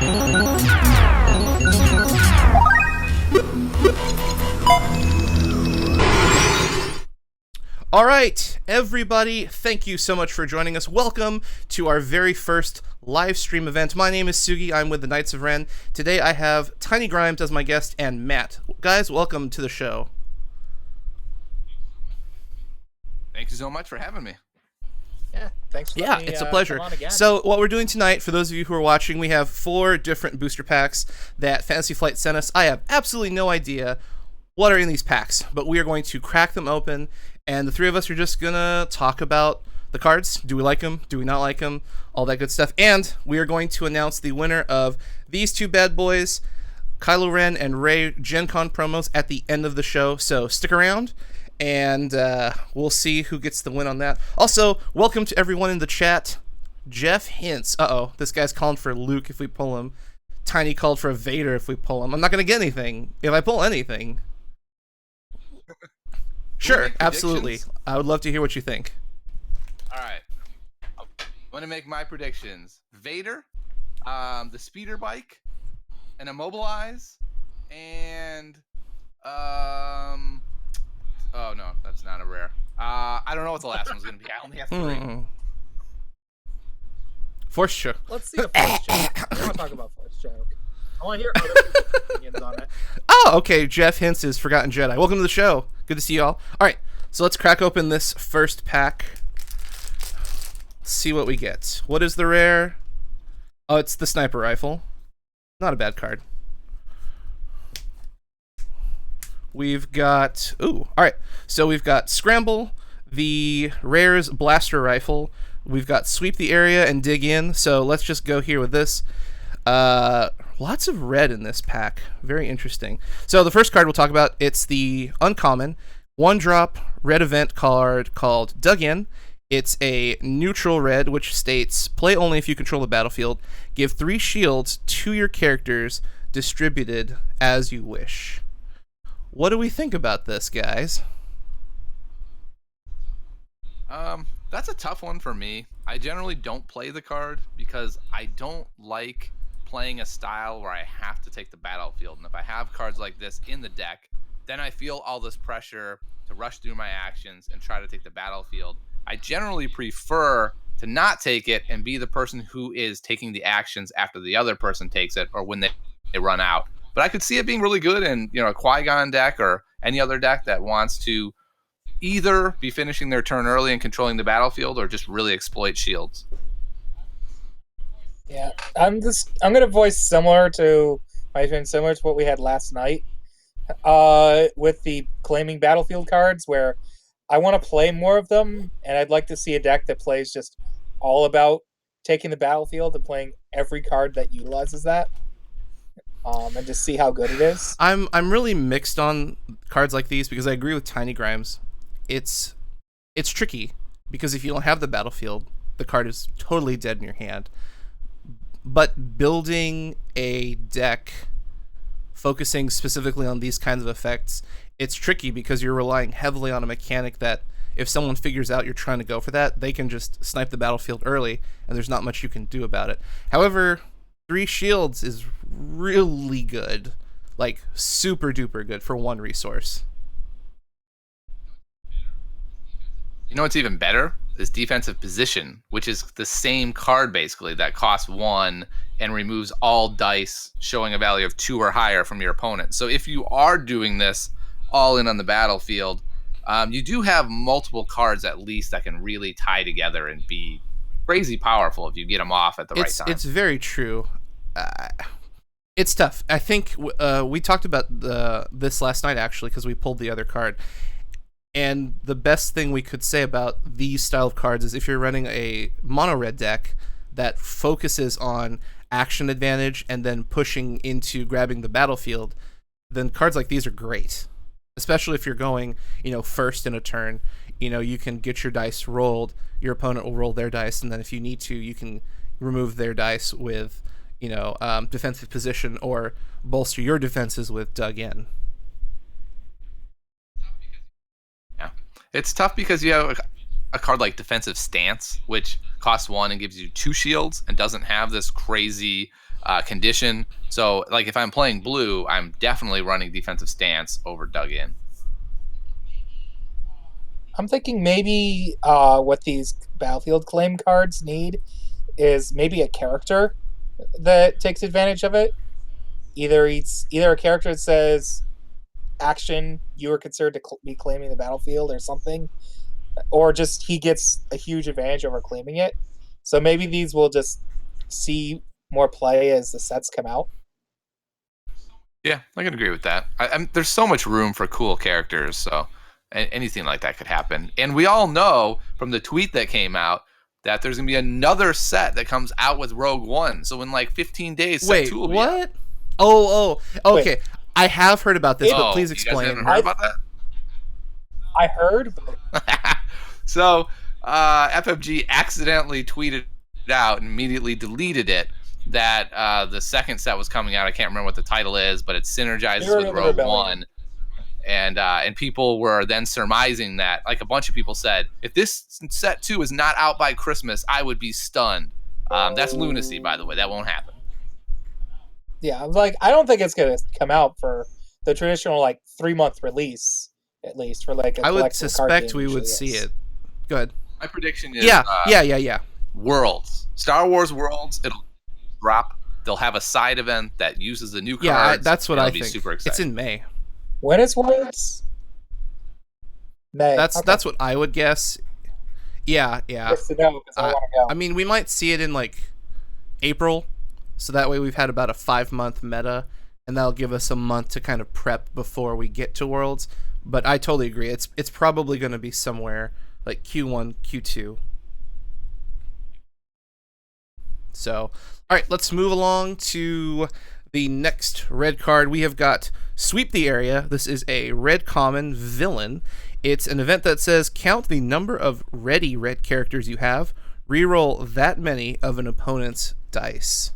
All right, everybody, thank you so much for joining us. Welcome to our very first live stream event. My name is Sugi. I'm with the Knights of Ren. Today I have Tiny Grimes as my guest and Matt. Guys, welcome to the show. Thank you so much for having me. Yeah, thanks for letting me, it's a pleasure. come on again. So what we're doing tonight, for those of you who are watching, we have 4 different booster packs that Fantasy Flight sent us. I have absolutely no idea what are in these packs, but we are going to crack them open, and the 3 of us are just going to talk about the cards. Do we like them? Do we not like them? All that good stuff. And we are going to announce the winner of these 2 bad boys, Kylo Ren and Rey Gen Con promos, at the end of the show. So stick around, and we'll see who gets the win on that. Also, welcome to everyone in the chat. Jeff Hints. Uh-oh, this guy's calling for Luke if we pull him. Tiny called for a Vader if we pull him. I'm not going to get anything if I pull anything. Sure, absolutely. I would love to hear what you think. All right. I'm going to make my predictions. Vader, the speeder bike, an immobilize, and oh no, that's not a rare. I don't know what the last one's going to be. I only have 3. Force choke. Let's see a force choke. I want to talk about force choke. I want to hear other people's opinions on it. Oh, okay. Jeff Hints is Forgotten Jedi. Welcome to the show. Good to see you all. All right, so let's crack open this first pack. See what we get. What is the rare? Oh, it's the sniper rifle. Not a bad card. We've got... Ooh, all right. So we've got Scramble, the rare's blaster rifle. We've got Sweep the Area and Dig In. So let's just go here with this. Lots of red in this pack. Very interesting. So the first card we'll talk about, it's the uncommon 1-drop red event card called Dug In. It's a neutral red, which states, play only if you control the battlefield. Give 3 shields to your characters, distributed as you wish. What do we think about this, guys? That's a tough one for me. I generally don't play the card because I don't like playing a style where I have to take the battlefield. And if I have cards like this in the deck, then I feel all this pressure to rush through my actions and try to take the battlefield. I generally prefer to not take it and be the person who is taking the actions after the other person takes it or when they run out. But I could see it being really good in, a Qui-Gon deck or any other deck that wants to either be finishing their turn early and controlling the battlefield or just really exploit shields. Yeah, I'm gonna voice similar to what we had last night, with the claiming battlefield cards, where I want to play more of them, and I'd like to see a deck that plays just all about taking the battlefield and playing every card that utilizes that, and just see how good it is. I'm really mixed on cards like these because I agree with Tiny Grimes. It's tricky because if you don't have the battlefield, the card is totally dead in your hand. But building a deck focusing specifically on these kinds of effects, it's tricky because you're relying heavily on a mechanic that if someone figures out you're trying to go for that, they can just snipe the battlefield early, and there's not much you can do about it. However, 3 shields is really good, like super duper good for 1 resource. You know what's even better? Is defensive position, which is the same card basically that costs 1 and removes all dice showing a value of 2 or higher from your opponent. So if you are doing this all in on the battlefield, you do have multiple cards at least that can really tie together and be crazy powerful if you get them off at the right time. It's very true. It's tough. I think we talked about this last night actually because we pulled the other card. And the best thing we could say about these style of cards is if you're running a mono red deck that focuses on action advantage and then pushing into grabbing the battlefield, then cards like these are great. Especially if you're going, first in a turn, you can get your dice rolled, your opponent will roll their dice, and then if you need to, you can remove their dice with, defensive position or bolster your defenses with Dug In. It's tough because you have a card like Defensive Stance, which costs 1 and gives you 2 shields and doesn't have this crazy condition. So, like, if I'm playing blue, I'm definitely running defensive stance over dug in. I'm thinking maybe what these battlefield claim cards need is maybe a character that takes advantage of it. Either a character that says action you are considered to be claiming the battlefield or something, or just he gets a huge advantage over claiming it. So maybe these will just see more play as the sets come out. Yeah, I can agree with that. There's so much room for cool characters, so anything like that could happen. And we all know from the tweet that came out that there's gonna be another set that comes out with Rogue One. So in like 15 days, set Wait, 2 will be out. what? Oh, okay. Wait. I have heard about this, but please You guys explain. haven't heard about that? I heard, but So FFG accidentally tweeted it out and immediately deleted it that the second set was coming out. I can't remember what the title is, but it synergizes Mirror with of the Rogue Rebellion. One. And people were then surmising that, like, a bunch of people said, if this set 2 is not out by Christmas, I would be stunned. That's lunacy, by the way. That won't happen. yeah, like I don't think it's gonna come out for the traditional like 3-month release, at least for like a I would collectible card suspect game we would usually see is. it. Go ahead. My prediction is Yeah. Worlds. Star Wars Worlds, it'll drop. They'll have a side event that uses the new cards. Yeah, that's what and I it'll be think. super exciting. It's in May. When is Worlds? May. That's what I would guess. Yeah. Just to know because I want to go. I mean, we might see it in like April, so that way we've had about a 5-month meta, and that'll give us a month to kind of prep before we get to Worlds. But I totally agree. It's probably going to be somewhere like Q1, Q2. So, all right, let's move along to the next red card. We have got Sweep the Area. This is a red common villain. It's an event that says count the number of ready red characters you have. Reroll that many of an opponent's dice.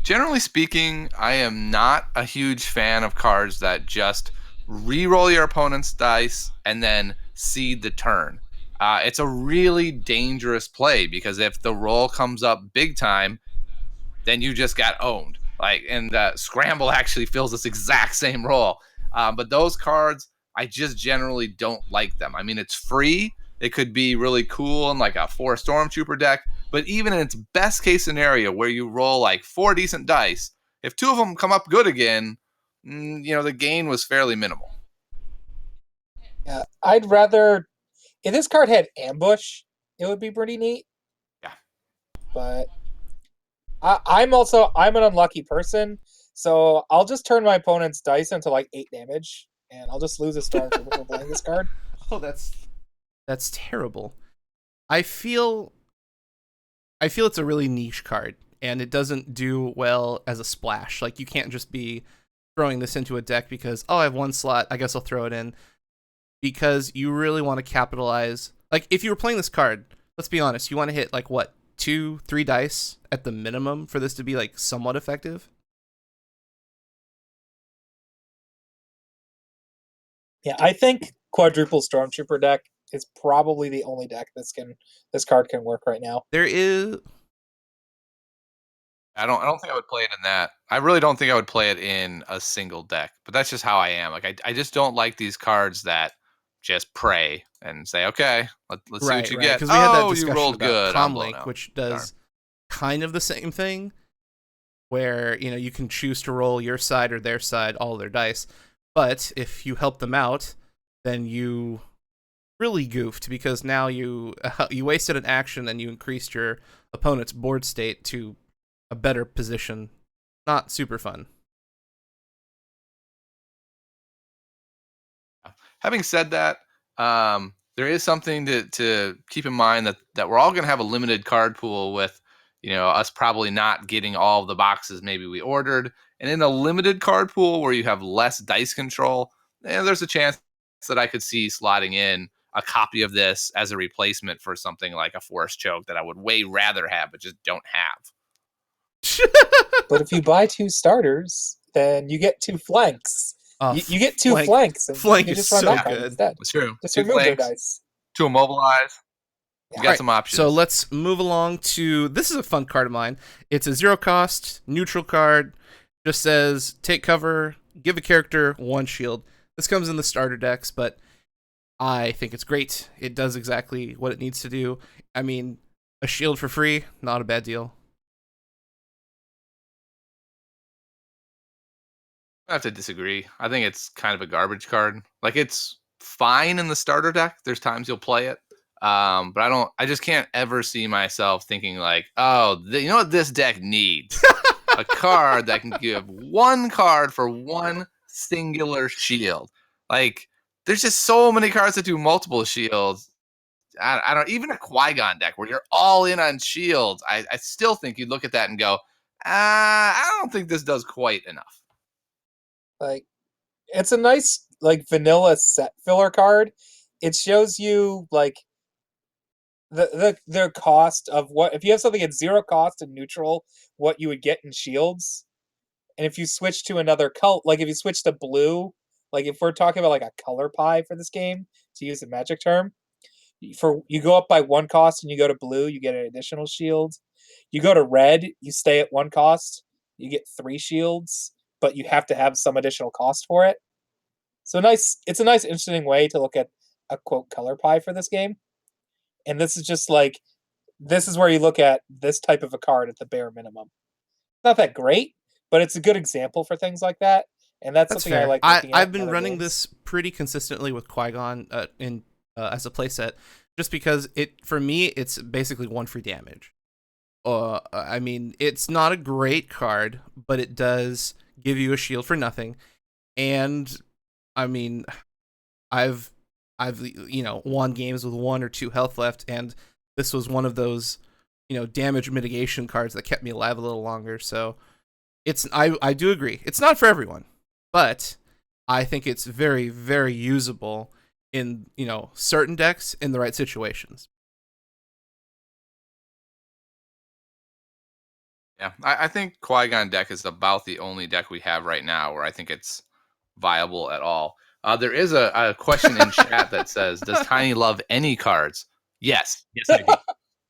Generally speaking, I am not a huge fan of cards that just re-roll your opponent's dice and then seed the turn. It's a really dangerous play because if the roll comes up big time, then you just got owned. And Scramble actually fills this exact same role. But those cards, I just generally don't like them. I mean, it's free. It could be really cool in like a 4 Stormtrooper deck. But even in its best case scenario where you roll like 4 decent dice, if 2 of them come up good again, the gain was fairly minimal. Yeah, I'd rather if this card had ambush, it would be pretty neat. Yeah. But I'm an unlucky person, so I'll just turn my opponent's dice into like 8 damage, and I'll just lose a Stormtrooper for playing this card. Oh, that's terrible. I feel it's a really niche card, and it doesn't do well as a splash. Like, you can't just be throwing this into a deck because, I have 1 slot, I guess I'll throw it in. Because you really want to capitalize. Like, if you were playing this card, let's be honest, you want to hit like what, 2-3 dice at the minimum for this to be like somewhat effective. Yeah, I think quadruple Stormtrooper deck is probably the only deck this card can work right now. There is. I don't think I would play it in that. I really don't think I would play it in a single deck. But that's just how I am. Like, I just don't like these cards that just pray and say, okay, let's see what you get. Because we had that discussion you rolled about good. Comlink, which does kind of the same thing, where you can choose to roll your side or their side, all their dice. But if you help them out, then you really goofed because now you wasted an action and you increased your opponent's board state to a better position. Not super fun. Having said that, there is something to keep in mind that we're all going to have a limited card pool with, us probably not getting all of the boxes maybe we ordered. And in a limited card pool where you have less dice control, there's a chance that I could see slotting in a copy of this as a replacement for something like a Force Choke that I would way rather have, but just don't have. But if you buy 2 starters, then you get 2 flanks. You get 2 flanks. And Flank you is just run so that card good. instead. It's true. Just 2 remove their flanks, dice. 2 immobilize. You All got right, some options. so let's move along to, this is a fun card of mine. It's a 0 cost, neutral card. Just says, take cover, give a character 1 shield. This comes in the starter decks, but I think it's great. It does exactly what it needs to do. I mean, a shield for free, not a bad deal. I have to disagree. I think it's kind of a garbage card. Like, it's fine in the starter deck. There's times you'll play it. But I just can't ever see myself thinking like, oh, you know what this deck needs? A card that can give 1 card for 1 singular shield. Like, there's just so many cards that do multiple shields. I don't, even a Qui-Gon deck where you're all in on shields. I still think you'd look at that and go, I don't think this does quite enough. Like, it's a nice like vanilla set filler card. It shows you like the cost of what if you have something at 0 cost and neutral, what you would get in shields. And if you switch to another like if you switch to blue, like if we're talking about like a color pie for this game, to use a Magic term, for you go up by 1 cost and you go to blue, you get an additional shield. You go to red, you stay at 1 cost, you get 3 shields, but you have to have some additional cost for it. So it's a nice, interesting way to look at a quote color pie for this game. And this is just like, this is where you look at this type of a card at the bare minimum. Not that great, but it's a good example for things like that. And that's something fair. I like looking at. I've been running this pretty consistently with Qui-Gon as a playset, just because for me it's basically 1 free damage. I mean, it's not a great card, but it does give you a shield for nothing. And I mean, I've won games with 1 or 2 health left, and this was one of those damage mitigation cards that kept me alive a little longer. So I do agree, it's not for everyone, but I think it's very, very usable in certain decks in the right situations. Yeah, I think Qui-Gon deck is about the only deck we have right now where I think it's viable at all. There is a question in chat that says, "Does Tiny love any cards?" Yes, I do.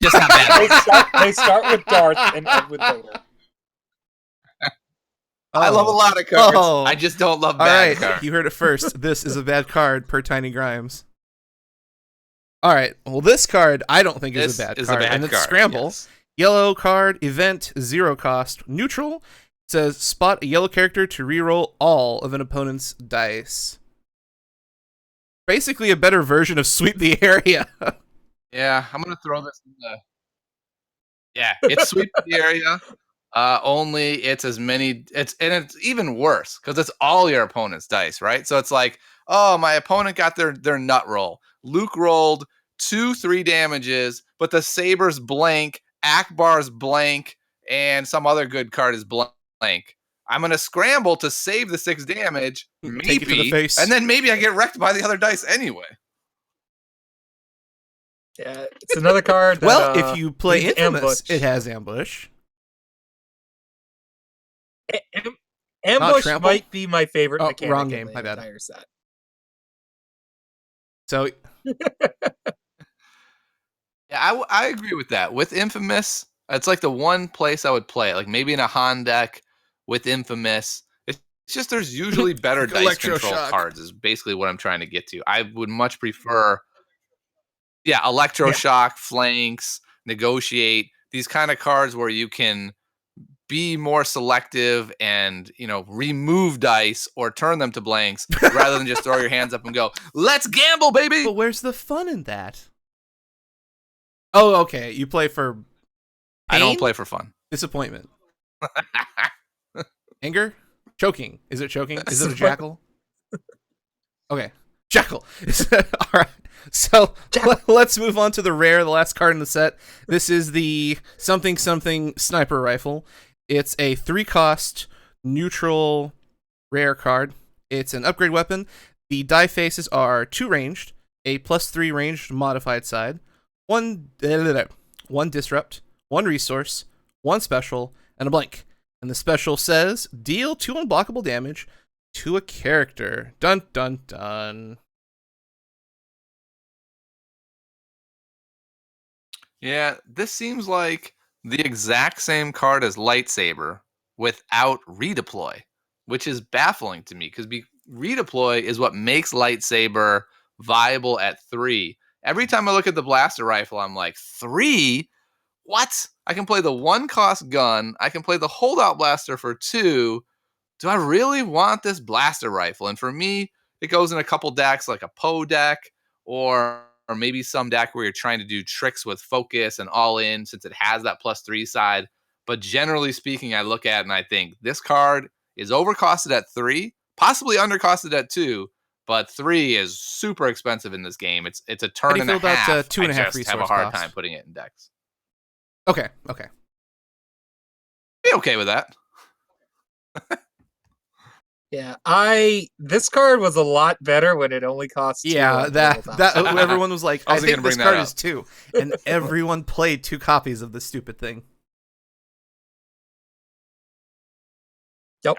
Just not bad. They start with Darth and end with Vader. I love a lot of cards. I just don't love bad cards. You heard it first. This is a bad card per Tiny Grimes. All right. Well, this card I don't think is a bad card, and it's Scramble. Yes. Yellow card, event, 0 cost, neutral. It says spot a yellow character to reroll all of an opponent's dice. Basically, a better version of Sweep the Area. Yeah, I'm gonna throw this in the. Yeah, it's Sweep the Area. Only it's as many. It's even worse because it's all your opponent's dice, right? So it's like, oh, my opponent got their nut roll. Luke rolled 2 3 damages, but the Saber's blank, Akbar's blank, and some other good card is blank. I'm gonna scramble to save the 6 damage, maybe, take it to the face. And then maybe I get wrecked by the other dice anyway. Yeah, it's another card. That, well, if you play Infamous, ambush. It has ambush. Ambush might be my favorite mechanic. Wrong game. In my the bad. Entire set. So, yeah, I agree with that. With Infamous, it's like the one place I would play it. Like maybe in a Han deck with Infamous. It's just there's usually better dice control cards is basically what I'm trying to get to. I would much prefer, Electroshock, Flanks, Negotiate, these kind of cards where you can be more selective and remove dice or turn them to blanks rather than just throw your hands up and go, let's gamble, baby. But where's the fun in that? Oh, okay. You play for pain? I don't play for fun. Disappointment. Anger? Choking. Is it choking? Is it a jackal? Okay. Jackal. All right. So let's move on to the rare, the last card in the set. This is the something sniper rifle. It's a 3 cost neutral rare card. It's an upgrade weapon. The die faces are 2 ranged, a +3 ranged modified side, 1 disrupt, 1 resource, 1 special, and a blank. And the special says deal 2 unblockable damage to a character. Dun dun dun. Yeah, this seems like the exact same card as Lightsaber without redeploy, which is baffling to me because redeploy is what makes Lightsaber viable at 3. Every time I look at the blaster rifle, I'm like, 3? What? I can play the 1 cost gun, I can play the holdout blaster for 2. Do I really want this blaster rifle? And for me, it goes in a couple decks, like a Poe deck, or maybe some deck where you're trying to do tricks with focus and all in, since it has that +3 side. But generally speaking, I look at it and I think this card is overcosted at 3, possibly undercosted at 2, but 3 is super expensive in this game. It's a How do turn you and a feel about half. two I and a half just have a resource hard cost? time putting it in decks. Okay. Be okay with that. Yeah, this card was a lot better when it only cost 2 Yeah, on that tabletop. everyone was like, I I was think gonna this bring that card up. is 2, and everyone played 2 copies of this stupid thing. Yep.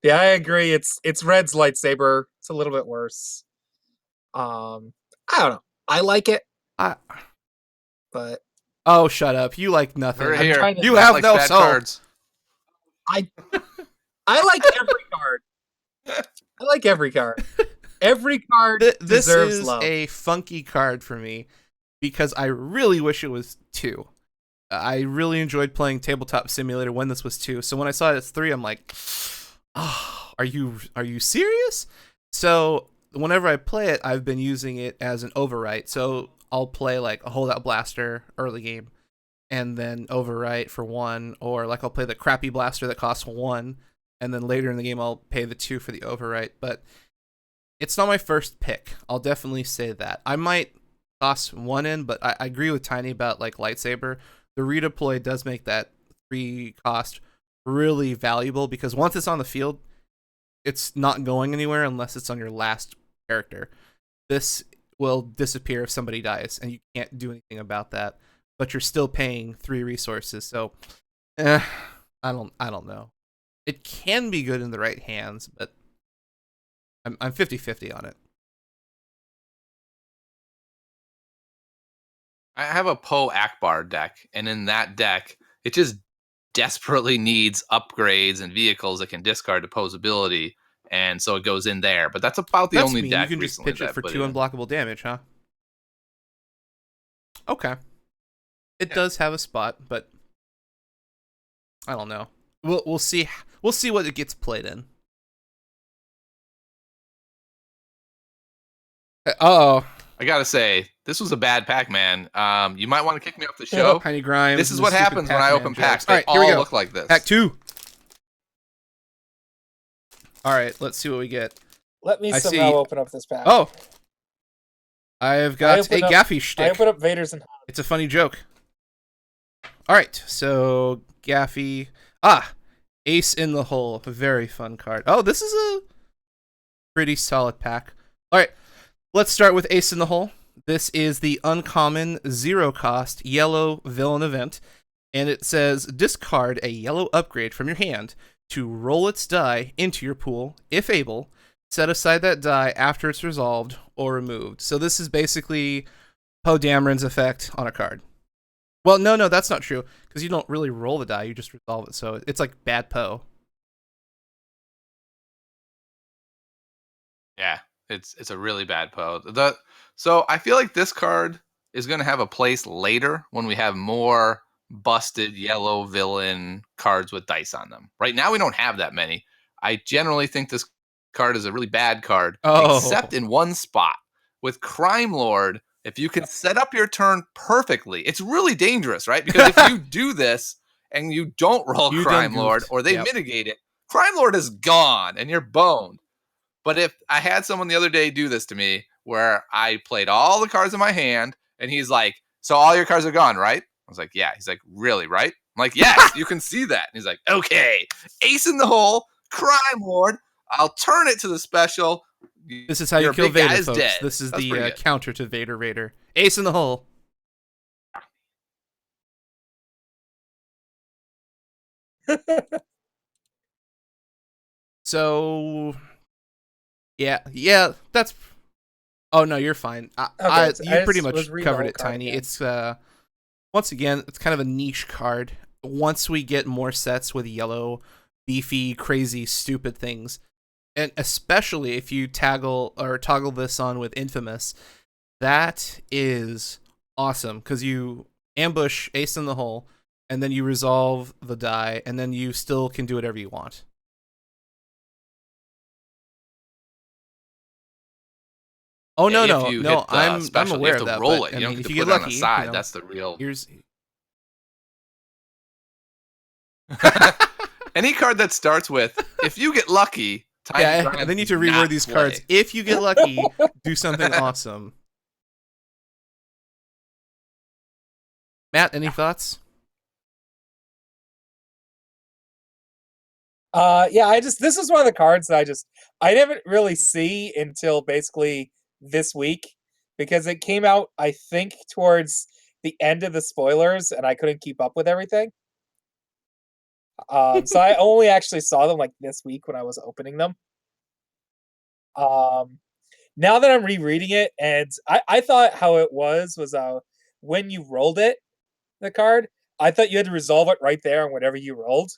Yeah, I agree. It's Red's lightsaber. It's a little bit worse. I don't know. I like it, I, but oh, shut up! You like nothing. We're I'm here. trying to. You Matt have likes no bad soul. cards. I like every card. I like every card. Every card This deserves is love. a funky card for me because I really wish it was 2. I really enjoyed playing Tabletop Simulator when this was 2. So when I saw it as 3, I'm like, oh, are you serious? So whenever I play it, I've been using it as an overwrite. So I'll play like a holdout blaster early game and then overwrite for 1, or like I'll play the crappy blaster that costs 1, and then later in the game I'll pay the 2 for the overwrite. But it's not my first pick. I'll definitely say that. I might toss 1 in, but I agree with Tiny about like Lightsaber. The redeploy does make that 3 cost really valuable because once it's on the field, it's not going anywhere unless it's on your last character. This will disappear if somebody dies, and you can't do anything about that. But you're still paying 3 resources, so I don't know. It can be good in the right hands, but I'm 50-50 on it. I have a Poe Akbar deck, and in that deck, it just desperately needs upgrades and vehicles that can discard Poe's ability, and so it goes in there. But that's about the That's only mean. You deck can just recently pitch that it I for put 2 in. unblockable damage, huh? Okay. It Yeah. does have a spot, but I don't know. We'll see. We'll see what it gets played in. Oh, I gotta say, this was a bad pack, man. You might want to kick me off the show. Tiny Grimes. This is and what the stupid happens when I Pac-Man open jokes. packs. All They right, here we all go. look like this. Pack 2. All right, let's see what we get. Let me I somehow see- open up this pack. Oh, I have got a opened up- Gaffi I Stick. open up Vader's and It's a funny joke. All right, so Gaffi. Ace in the Hole. A very fun card. Oh, this is a pretty solid pack. All right, let's start with Ace in the Hole. This is the uncommon 0-cost yellow villain event, and it says discard a yellow upgrade from your hand to roll its die into your pool. If able, set aside that die after it's resolved or removed. So this is basically Poe Dameron's effect on a card. Well, no, that's not true, because you don't really roll the die, you just resolve it. So it's like bad Poe. Yeah, it's a really bad Poe. So I feel like this card is going to have a place later when we have more busted yellow villain cards with dice on them. Right now we don't have that many. I generally think this card is a really bad card, except in one spot. With Crime Lord, if you can set up your turn perfectly, it's really dangerous, right? Because if you do this and you don't roll You Crime done Lord goofed. or they Yep. mitigate it, Crime Lord is gone and you're boned. But if I had someone the other day do this to me where I played all the cards in my hand and he's like, so all your cards are gone, right? I was like, yeah. He's like, really, right? I'm like, yes, you can see that. And he's like, okay, Ace in the Hole, Crime Lord. I'll turn it to the special. This is how you Your kill big guy Vader, is folks. dead. This is That's the pretty good. counter to Vader Raider. Ace in the Hole. So, yeah, that's Oh no, you're fine. Okay, so You I pretty just was much reading the covered whole it, card Tiny. again. It's once again, it's kind of a niche card. Once we get more sets with yellow, beefy, crazy, stupid things, and especially if you toggle this on with Infamous, that is awesome because you ambush Ace in the Hole, and then you resolve the die, and then you still can do whatever you want. Oh no, If no, you no! hit the I'm special, you aware have of to that, roll but it. I You don't mean, get if to you get put it on the lucky, side. That's the real. here's Any card that starts with "if you get lucky," yeah, Brian and then you need to does reword not these play. cards. If you get lucky, do something awesome. Matt, any thoughts? Yeah, this is one of the cards that I didn't really see until basically this week because it came out, I think, towards the end of the spoilers, and I couldn't keep up with everything. So I only actually saw them like this week when I was opening them. Um, Now that I'm rereading it, and I thought how it was when you rolled it, the card, I thought you had to resolve it right there on whatever you rolled.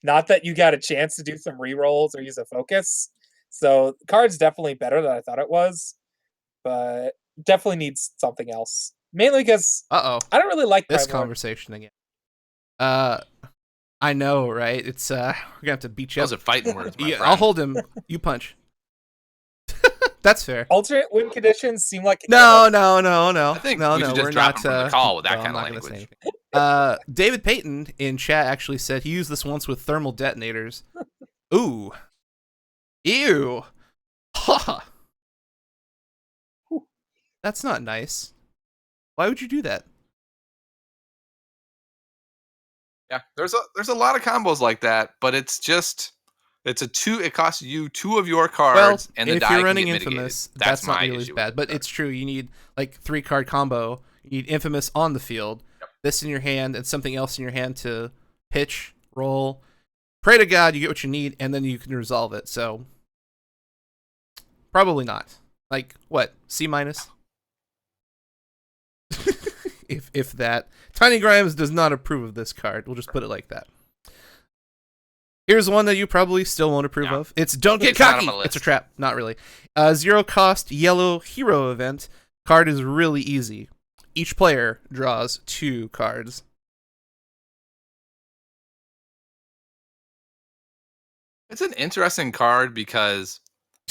Not that you got a chance to do some re-rolls or use a focus. So the card's definitely better than I thought it was, but definitely needs something else. Mainly because Uh-oh. I don't really like This Prime Lord. conversation again. I know, right? It's we're gonna have to beat you Those up. are fighting words, my Yeah, friend. I'll hold him. You punch. That's fair. Alternate win conditions seem like No. I think we should just We're drop not. him from the call with that I'm kind of not gonna say language. anything. David Payton in chat actually said he used this once with thermal detonators. Ooh. Ew. Ha. That's not nice. Why would you do that? Yeah, there's a lot of combos like that, but it's a two. It costs you 2 of your Well, cards, and the if die you're can running get mitigated. Infamous, That's that's not my nearly as issue. bad. But it's true. You need like 3-card combo. You need Infamous on the field, this in your hand, and something else in your hand to pitch, roll. Pray to God you get what you need, and then you can resolve it. So probably not. Like what? C minus. if that. Tiny Grimes does not approve of this card. We'll just put it like that. Here's one that you probably still won't approve of. It's Don't Get It's not on Cocky. my list. It's a trap. Not really. 0 cost yellow hero event. Card is really easy. Each player draws 2 cards. It's an interesting card because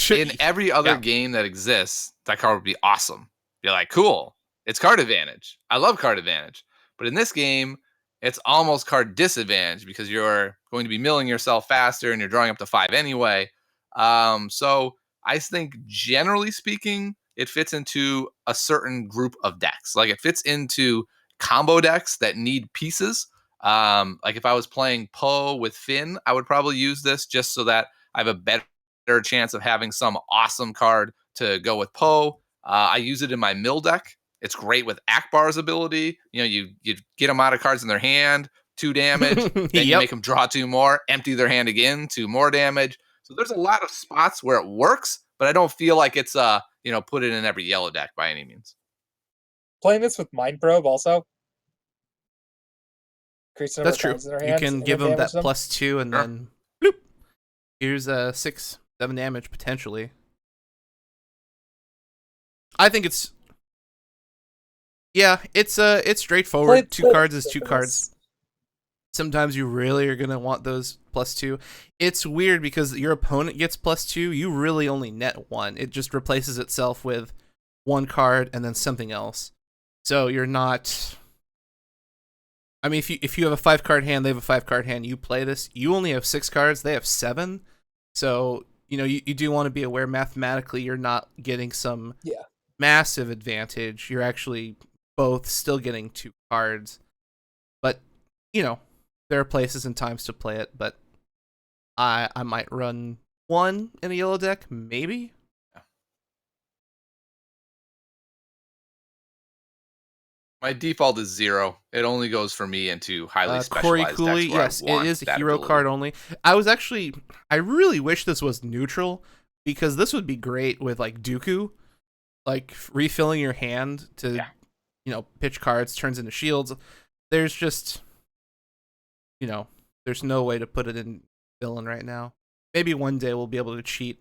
in every other game that exists, that card would be awesome. You're like, cool. It's card advantage. I love card advantage. But in this game, it's almost card disadvantage because you're going to be milling yourself faster and you're drawing up to 5 anyway. So I think generally speaking, it fits into a certain group of decks. Like it fits into combo decks that need pieces. Like if I was playing Poe with Finn, I would probably use this just so that I have a better chance of having some awesome card to go with Poe. I use it in my mill deck. It's great with Akbar's ability. You get them out of cards in their hand, 2 damage. Then you make them draw 2 more, empty their hand again, 2 more damage. So there's a lot of spots where it works, but I don't feel like it's put it in every yellow deck by any means. Playing this with Mind Probe also. That's true. You can give them that +2 and then bloop. Here's 6, 7 damage potentially. I think it's it's straightforward. 2 cards is 2 cards. Sometimes you really are gonna want those +2. It's weird because your opponent gets +2. You really only net 1. It just replaces itself with 1 card and then something else. So you're not. I mean, if you have a 5-card hand, they have a 5-card hand. You play this. You only have 6 cards. They have 7. So you do want to be aware mathematically. You're not getting some massive advantage. You're actually both still getting 2 cards. But there are places and times to play it. But I might run 1 in a yellow deck, maybe. My default is 0. It only goes for me into highly specialized Cooley, decks. yes, it is a hero card only. I really wish this was neutral because this would be great with like Dooku. like refilling your hand to pitch cards turns into shields. There's just there's no way to put it in villain right now. Maybe one day we'll be able to cheat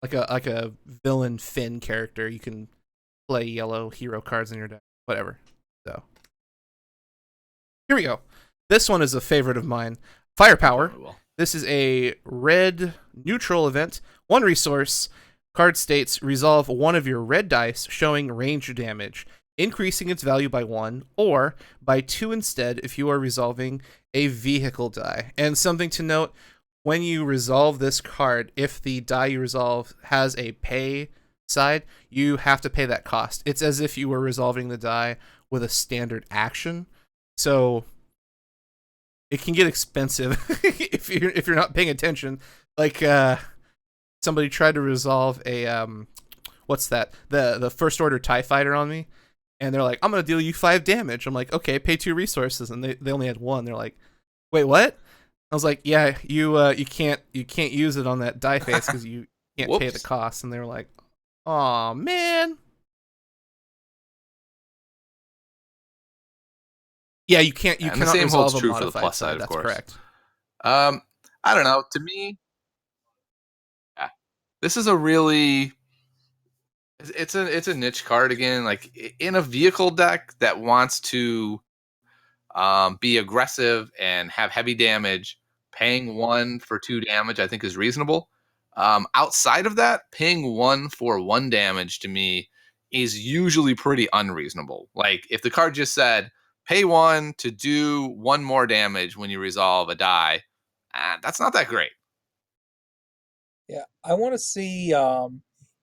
like a villain Finn character. You can play yellow hero cards in your deck, whatever. So here we go. This one is a favorite of mine. Firepower. This is a red neutral event. 1 resource. Card states resolve one of your red dice showing range damage, increasing its value by 1, or by 2 instead if you are resolving a vehicle die. And something to note, when you resolve this card, if the die you resolve has a pay side, you have to pay that cost. It's as if you were resolving the die with a standard action. So it can get expensive if you're not paying attention. Like somebody tried to resolve a what's that? The first order TIE fighter on me, and they're like, I'm gonna deal you 5 damage. I'm like, okay, pay 2 resources, and they only had 1. They're like, wait, what? I was like, yeah, you can't use it on that die face because you can't pay the cost. And they were like, oh man. Yeah, you can't. You and cannot the same resolve holds a true for the modified plus side. side, of That's course. correct. I don't know. To me, yeah, this is a really it's a niche card again. Like in a vehicle deck that wants to be aggressive and have heavy damage, paying 1 for 2 damage I think is reasonable. Outside of that, paying 1 for 1 damage to me is usually pretty unreasonable. Like if the card just said pay 1 to do 1 more damage when you resolve a die, that's not that great. Yeah, I want to see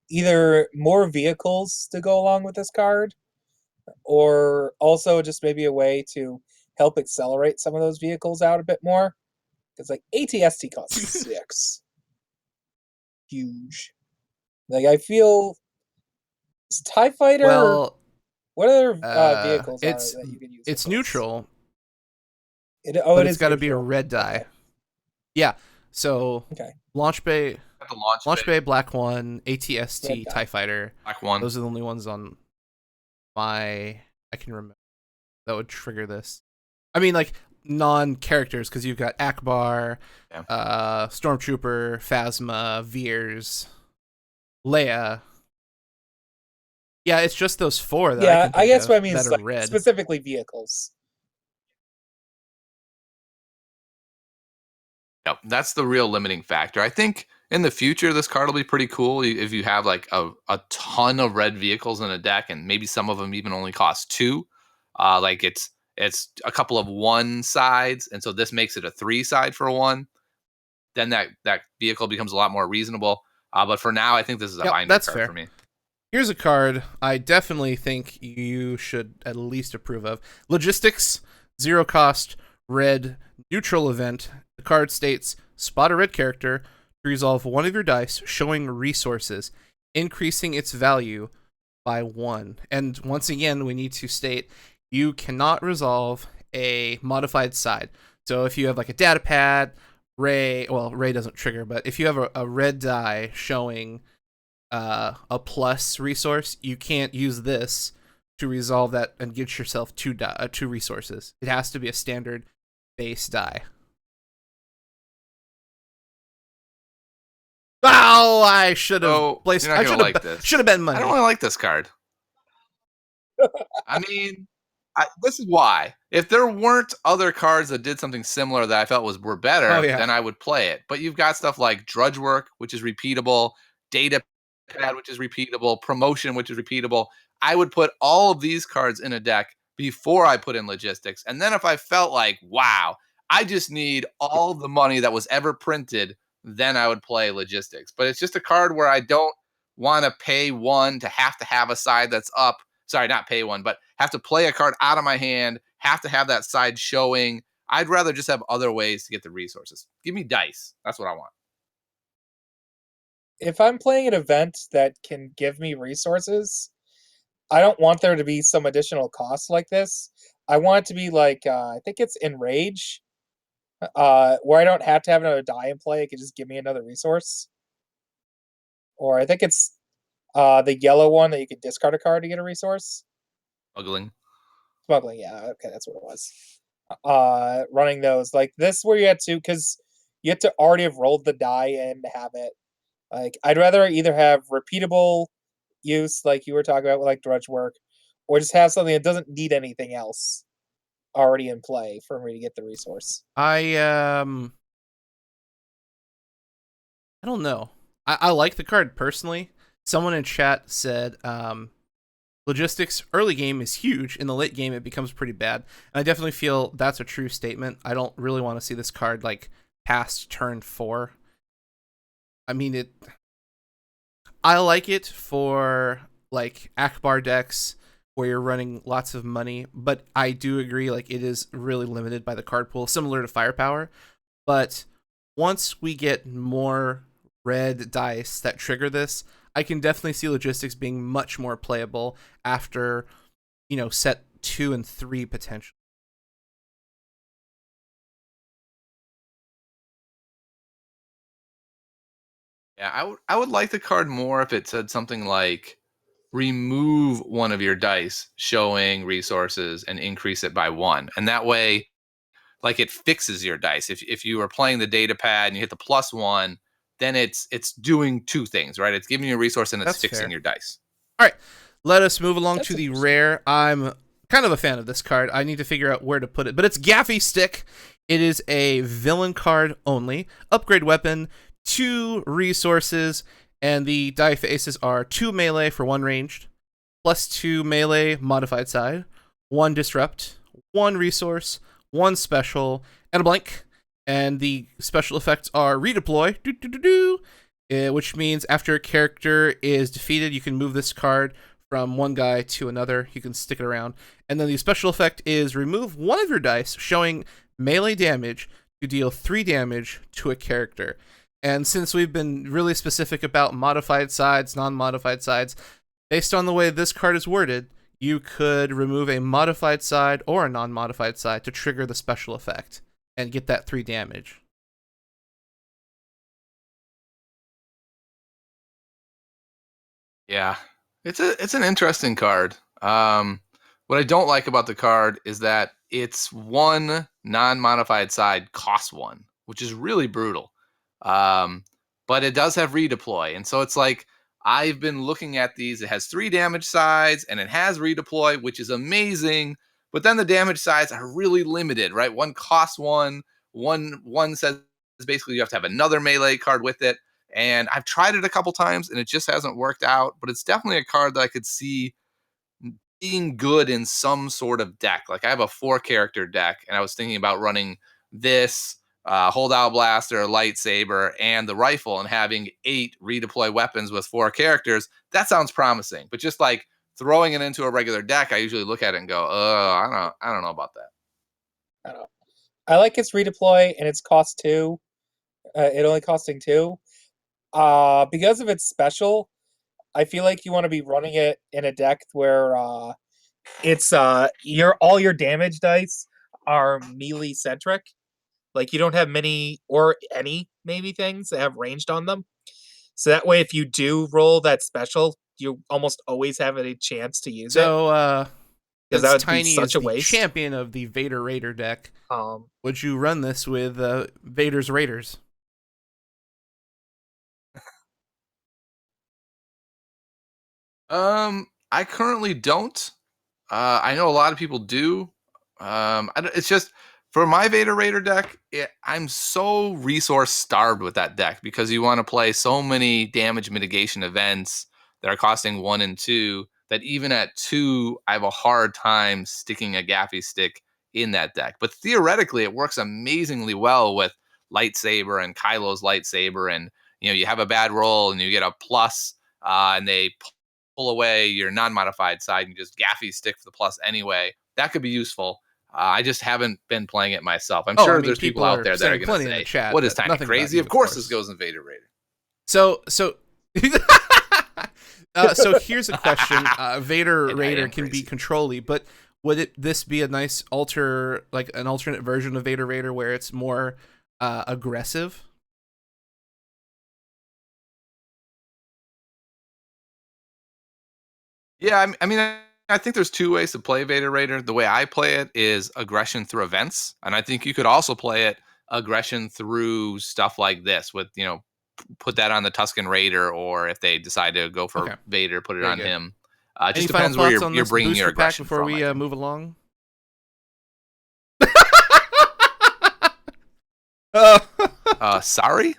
either more vehicles to go along with this card, or also just maybe a way to help accelerate some of those vehicles out a bit more. Because like ATST costs 6. Huge. Like I feel TIE Fighter. Well, what other vehicles are it's that you can use? it's neutral. But it's got to be a red die. Okay. Yeah. So Launch Bay, Launch Bay, Black One, ATST, TIE Fighter. Black One. Those are the only ones on I can remember that would trigger this. I mean, like non-characters, because you've got Akbar, Stormtrooper, Phasma, Veers, Leia. Yeah, it's just those 4 that I guess what I mean is like red. specifically vehicles. Yep, that's the real limiting factor. I think in the future, this card will be pretty cool if you have like a ton of red vehicles in a deck, and maybe some of them even only cost 2. Like it's a couple of 1 sides, and so this makes it a 3 side for 1. Then that vehicle becomes a lot more reasonable. But for now, I think this is a binder card fair. for me. Here's a card I definitely think you should at least approve of. Logistics, 0 cost, red, neutral event. The card states, spot a red character to resolve one of your dice showing resources, increasing its value by 1. And once again, we need to state, you cannot resolve a modified side. So if you have like a data pad, Ray doesn't trigger, but if you have a red die showing a plus resource, you can't use this to resolve that and get yourself 2 resources. It has to be a standard base die. Oh, I should have placed. I should have been money. I don't really like this card. I mean, this is why. If there weren't other cards that did something similar that I felt were better, then I would play it. But you've got stuff like Drudge Work, which is repeatable, Data Pad, which is repeatable, Promotion, which is repeatable. I would put all of these cards in a deck before I put in Logistics. And then if I felt like, wow, I just need all the money that was ever printed, then I would play Logistics. But it's just a card where I don't want to pay 1 to have a side that's up. Sorry, not pay 1, but have to play a card out of my hand, have to have that side showing. I'd rather just have other ways to get the resources. Give me dice. That's what I want. If I'm playing an event that can give me resources, I don't want there to be some additional cost like this. I want it to be like, I think it's Enrage, where I don't have to have another die in play. It can just give me another resource. Or I think it's The yellow one that you could discard a card to get a resource. Smuggling. Smuggling, yeah, okay, that's what it was. Running those like this, where you had to, because you had to already have rolled the die and have it. Like, I'd rather either have repeatable use, like you were talking about, with like drudge work, or just have something that doesn't need anything else already in play for me to get the resource. I don't know. I like the card personally. Someone in chat said logistics early game is huge. In the late game, it becomes pretty bad. And I definitely feel that's a true statement. I don't really want to see this card like past turn 4. I mean, I like it for like Akbar decks where you're running lots of money, but I do agree like it is really limited by the card pool, similar to Firepower. But once we get more red dice that trigger this, I can definitely see logistics being much more playable after, set 2 and 3 potentially. Yeah, I would like the card more if it said something like remove one of your dice showing resources and increase it by 1. And that way, like, it fixes your dice. If you are playing the data pad and you hit the +1, then it's doing 2 things, right? It's giving you a resource and it's That's fixing fair. your dice. All right, let us move along That's to the interesting. rare. I'm kind of a fan of this card. I need to figure out where to put it, but it's Gaffi Stick. It is a villain card only. Upgrade weapon, 2 resources, and the die faces are 2 melee for 1 ranged, +2 melee modified side, 1 disrupt, 1 resource, 1 special, and a blank. And the special effects are redeploy, which means after a character is defeated, you can move this card from one guy to another. You can stick it around. And then the special effect is remove one of your dice showing melee damage to deal 3 damage to a character. And since we've been really specific about modified sides, non-modified sides, based on the way this card is worded, you could remove a modified side or a non-modified side to trigger the special effect and get that 3 damage. Yeah, it's an interesting card. What I don't like about the card is that it's 1 non-modified side costs 1, which is really brutal. Um, but it does have redeploy, and so it's like I've been looking at these. It has 3 damage sides and it has redeploy, which is amazing. But then the damage sides are really limited, right? One costs 1. One says basically you have to have another melee card with it. And I've tried it a couple times and it just hasn't worked out, but it's definitely a card that I could see being good in some sort of deck. Like, I have a 4-character deck and I was thinking about running this holdout blaster, lightsaber, and the rifle and having 8 redeploy weapons with 4 characters. That sounds promising, but just like throwing it into a regular deck, I usually look at it and go, oh, I don't know about that. I don't know. I like its redeploy and its cost 2. It only costing 2. Because of its special, I feel like you want to be running it in a deck where it's all your damage dice are melee centric. Like, you don't have many or any maybe things that have ranged on them. So that way, if you do roll that special, you almost always have a chance to use it. So, Because that since would be Tiny such is a the waste. champion of the Vader Raider deck, Um, would you run this with Vader's Raiders? I currently don't. I know a lot of people do. It's just for my Vader Raider deck, I'm so resource starved with that deck because you want to play so many damage mitigation events that are costing 1 and 2 that even at 2, I have a hard time sticking a Gaffi Stick in that deck. But theoretically, it works amazingly well with lightsaber and Kylo's lightsaber, and you have a bad roll and you get a plus, and they pull away your non-modified side and just Gaffi Stick for the plus anyway. That could be useful. I just haven't been playing it myself. I'm Oh, I sure mean, there's people people out are there that are saying going to plenty in the say, chat, "What is but Tiny nothing about crazy?" you, Of of course, course. this goes in Vader Raider. So here's a question. Vader And I Raider am can be crazy. control-y, but would this be a nice an alternate version of Vader Raider where it's more aggressive? Yeah, I mean, I think there's two ways to play Vader Raider. The way I play it is aggression through events, and I think you could also play it aggression through stuff like this with, put that on the Tusken Raider, or if they decide to go for Okay. Vader, put it Very on good. him. It Any just final depends where thoughts on you're this bringing your booster pack aggression before from, we I think. move along? Sorry?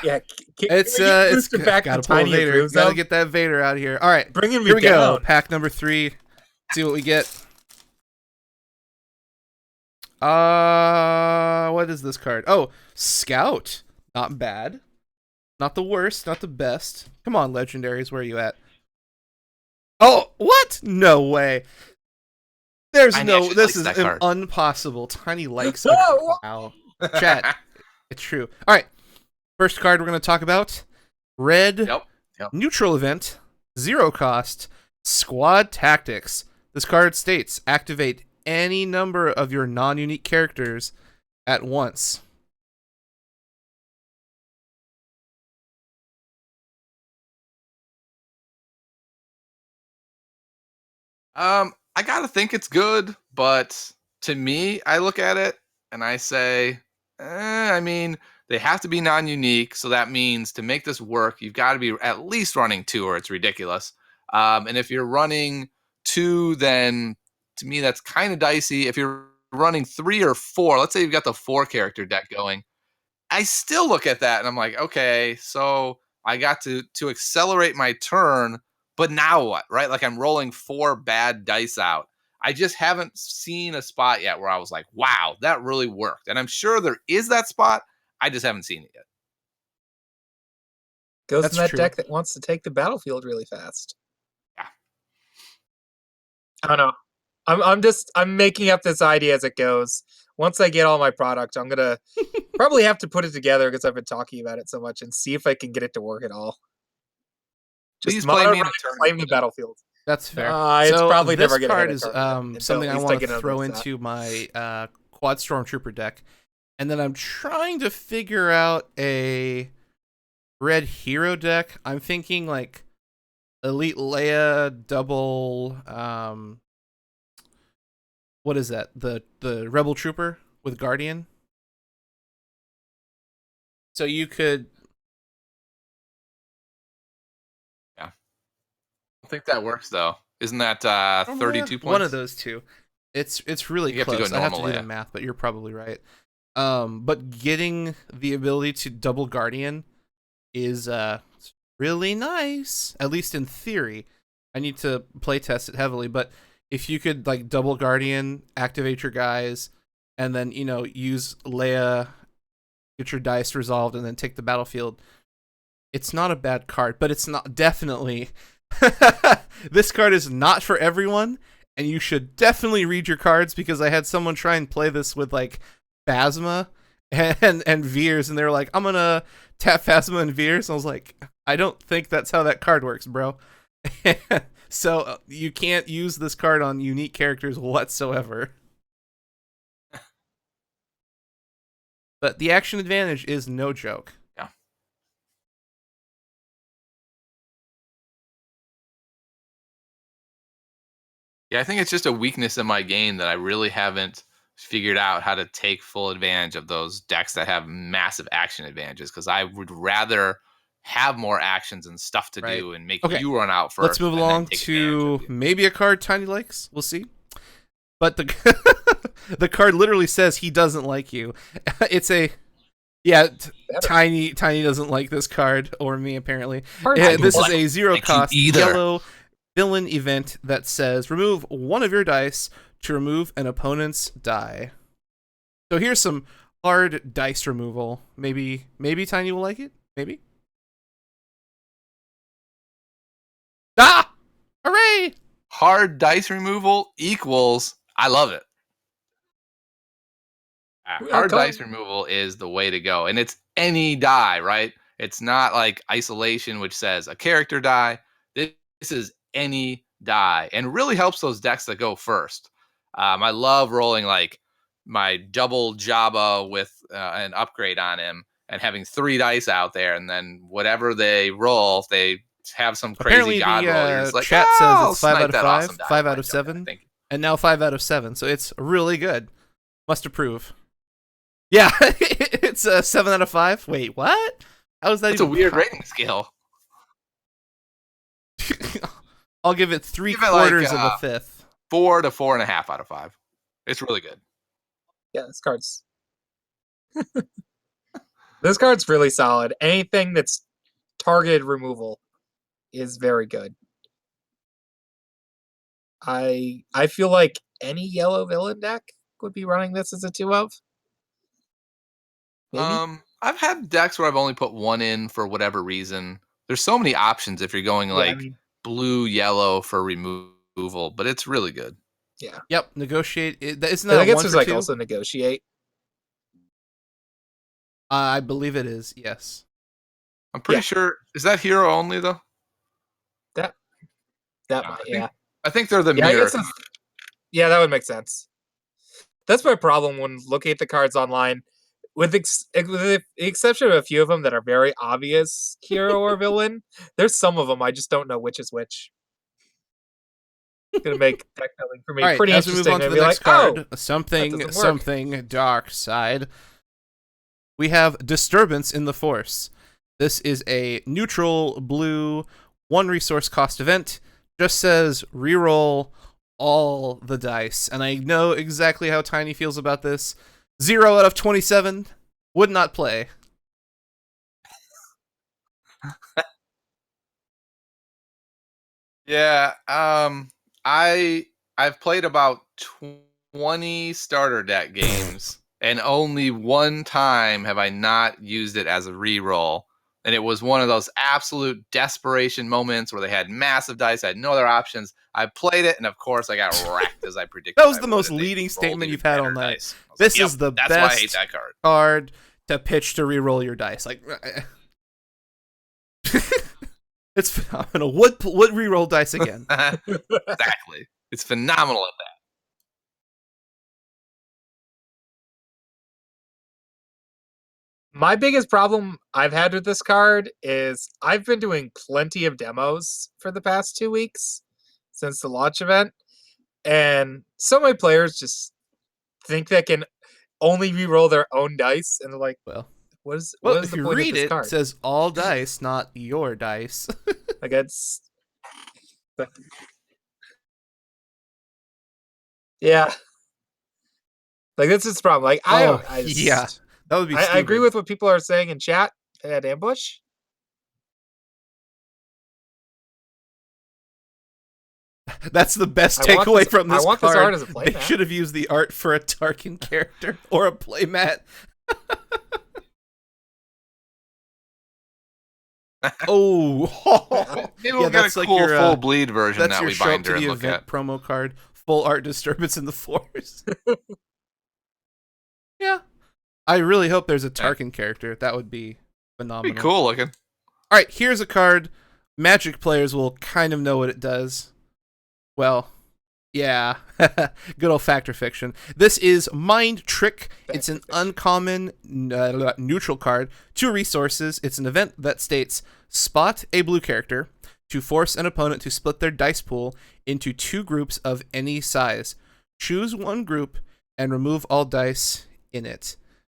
Yeah, can it's we get it's booster pack gotta the pull a Tiny Vader. approves Gotta of? get that Vader out here. All right, Bringing me here we go. down. Pack number 3. See what we get. What is this card? Oh, Scout. Not bad. Not the worst. Not the best. Come on, legendaries. Where are you at? Oh, what? No way. There's Tiny no. actually This likes is that card. impossible. Tiny likes. Oh, Wow. Chat. It's true. All right. First card we're going to talk about. Red. Yep. Neutral event. 0 cost. Squad tactics. This card states activate any number of your non-unique characters at once. I gotta think it's good, but to me, I look at it and I say, I mean, they have to be non-unique, so that means to make this work, you've got to be at least running 2, or it's ridiculous. And if you're running 2, then to me that's kind of dicey. If you're running 3 or 4, let's say you've got the 4-character deck going, I still look at that and I'm like, okay, so I got to accelerate my turn, but now what, right? Like I'm rolling 4 bad dice out. I just haven't seen a spot yet where I was like, wow, that really worked. And I'm sure there is that spot. I just haven't seen it yet. goes That's in that true. deck that wants to take the battlefield really fast. Yeah. I don't know. I'm making up this idea as it goes. Once I get all my product, I'm gonna probably have to put it together because I've been talking about it so much and see if I can get it to work at all. Just Please play mono me in a red, tournament claim the with it. battlefill. That's fair. It's So probably this never gonna card hit a is tournament until something at I least want get to another throw set. into my Quad Stormtrooper deck, and then I'm trying to figure out a red hero deck. I'm thinking like Elite Leia double. What is that? The Rebel Trooper with Guardian. So you could. Yeah. I don't think that works though. Isn't that 32 points? One of those two. It's really You have to close. go I have to normal do the Leia. math, but you're probably right. But getting the ability to double Guardian is really nice, at least in theory. I need to play test it heavily, but if you could like double Guardian, activate your guys, and then use Leia, get your dice resolved, and then take the battlefield, it's not a bad card. But it's not definitely. This card is not for everyone, and you should definitely read your cards because I had someone try and play this with like Phasma and Veers, and they were like, I'm gonna tap Phasma and Veers. And I was like, I don't think that's how that card works, bro. So you can't use this card on unique characters whatsoever. But the action advantage is no joke. Yeah. Yeah, I think it's just a weakness in my game that I really haven't figured out how to take full advantage of those decks that have massive action advantages, because I would rather have more actions and stuff to Right. do and make Okay. you run out first. Let's move and then along take advantage to of you. maybe a card Tiny likes. We'll see. But the the card literally says he doesn't like you. It's a Tiny doesn't like this card or me apparently. This is a 0 cost yellow villain event that says remove one of your dice to remove an opponent's die. So here's some hard dice removal. Maybe Tiny will like it. Maybe. Ah! Hooray! Hard dice removal equals I love it. Hard dice removal is the way to go, and it's any die, right? It's not like isolation, which says a character die. This is any die, and really helps those decks that go first. I love rolling like my double Jabba with an upgrade on him, and having 3 dice out there, and then whatever they roll, if they have some Apparently, crazy god roll. You're the just like, chat "Oh, says I'll it's 5 snipe out of that 5, awesome die 5 with out my of jump guy." 7, Thank you. and now 5 out of 7. So it's really good. Must approve. Yeah, it's a 7 out of 5. Wait, what? How is that That's a even weird rating scale. I'll give it 3 Give it, quarters of a fifth. 4 to 4.5 out of 5. It's really good. Yeah, this card's really solid. Anything that's targeted removal is very good. I feel like any yellow villain deck would be running this as a 2 of. Maybe? I've had decks where I've only put one in for whatever reason. There's so many options if you're going like blue, yellow for removal, but it's really good. Yeah. Yep, negotiate. Isn't I that a guess 1 there's for like 2? also negotiate. I believe it is, yes. I'm pretty sure. Is that hero only though? That might, yeah. I think they're the Yeah, mirror. Yeah, that would make sense. That's my problem when looking at the cards online. With the exception of a few of them that are very obvious hero or villain, there's some of them I just don't know which is which. It's gonna make deck building for me All right, pretty as we move interesting. on to And the be next like, card, oh, something dark side. We have Disturbance in the Force. This is a neutral blue 1 resource cost event. Just says reroll all the dice. And I know exactly how Tiny feels about this. 0 out of 27. Would not play. Yeah, I've played about 20 starter deck games, and only one time have I not used it as a reroll. And it was one of those absolute desperation moments where they had massive dice, I had no other options. I played it, and of course, I got wrecked as I predicted. That was the most leading statement you've had all night. This is the that's best why I hate that card to pitch to reroll your dice. Like, it's phenomenal. What reroll dice again? Exactly. It's phenomenal at that. My biggest problem I've had with this card is I've been doing plenty of demos for the past 2 weeks since the launch event, and so many players just think they can only re-roll their own dice, and they're like, well, what is if the you point read of this it, card? it says all dice, not your dice. Like, it's... Yeah. Like, that's its problem. Like, yeah. That would be I agree with what people are saying in chat at Ambush. That's the best takeaway from this card. This art as a playmat. They should have used the art for a Tarkin character or a playmat. Oh, maybe we'll get a cool full bleed version that we binder and look at. Promo card, full art Disturbance in the Force. Yeah, I really hope there's a Tarkin character. That would be phenomenal. Be cool looking. All right, here's a card. Magic players will kind of know what it does. Well, yeah, good old Fact or Fiction. This is Mind Trick. It's an uncommon neutral card. 2 resources. It's an event that states spot a blue character to force an opponent to split their dice pool into 2 groups of any size. Choose one group and remove all dice in it.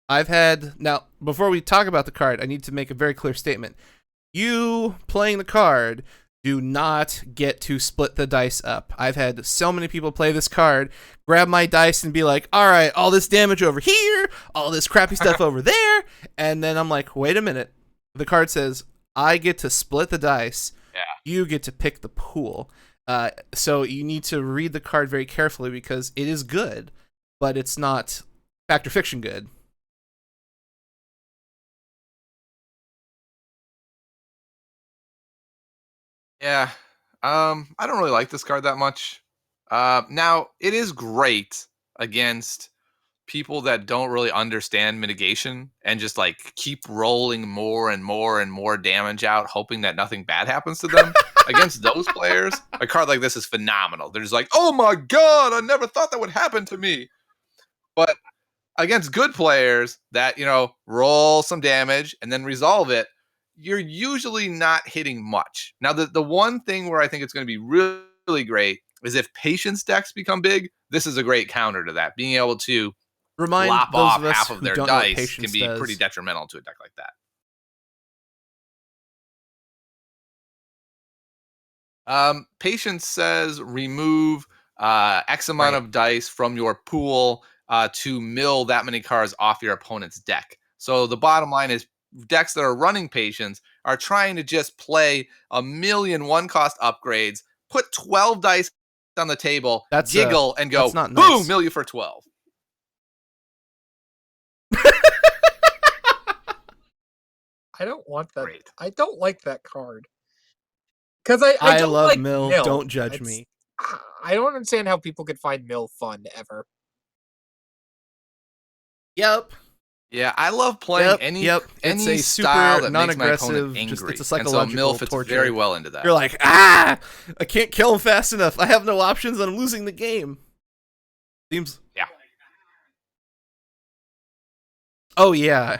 Now, before we talk about the card, I need to make a very clear statement. You playing the card do not get to split the dice up. I've had so many people play this card, grab my dice and be like, all right, all this damage over here, all this crappy stuff over there. And then I'm like, wait a minute. The card says, I get to split the dice. Yeah. You get to pick the pool. So you need to read the card very carefully because it is good, but it's not Fact or Fiction good. Yeah. I don't really like this card that much. Now, it is great against people that don't really understand mitigation and just like keep rolling more and more and more damage out, hoping that nothing bad happens to them. Against those players, a card like this is phenomenal. They're just like, oh my God, I never thought that would happen to me. But against good players that, roll some damage and then resolve it, you're usually not hitting much. Now, the one thing where I think it's going to be really great is if patience decks become big. This is a great counter to that. Being able to Remind lop those off of us half of who their don't know what dice can patience be pretty does. detrimental to a deck like that. Patience says remove X amount of dice from your pool to mill that many cards off your opponent's deck. So the bottom line is decks that are running patience are trying to just play a million one-cost upgrades, put 12 dice on the table, giggle, and go, not boom, nice. mill you for 12. I don't want that. Great. I don't like that card. Because I don't love like Mill. Don't judge me. I don't understand how people could find Mill fun ever. Yep. Yeah, I love playing any It's a style super that makes my opponent non-aggressive. angry. It's a psychological and so Mill fits torture. very well into that. You're like, I can't kill him fast enough. I have no options, and I'm losing the game. Seems. Yeah. Oh yeah.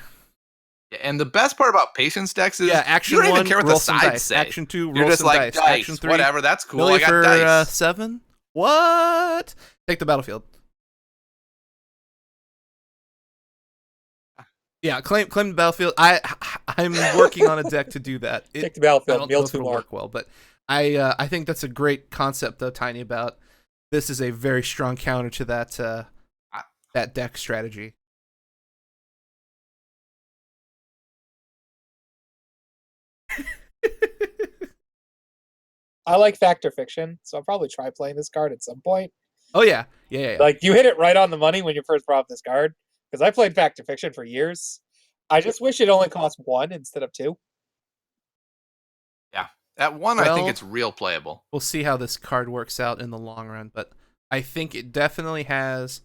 And the best part about patience decks is action you don't one, even care what roll the some sides dice. say. Action two, roll You're just some like dice. Action three, whatever, that's cool. Millie I got for, dice. 7. What? Take the battlefield. Yeah, claim the battlefield. I'm working on a deck to do that. Take the battlefield. I don't Mill know if 2 it'll more. work well, but I think that's a great concept though, Tiny. About this is a very strong counter to that deck strategy. I like Fact or Fiction, so I'll probably try playing this card at some point. Oh yeah. Like, you hit it right on the money when you first brought up this card, because I played Fact or Fiction for years. I just wish it only cost 1 instead of 2. Yeah, at 1, I think it's real playable. We'll see how this card works out in the long run, but I think it definitely has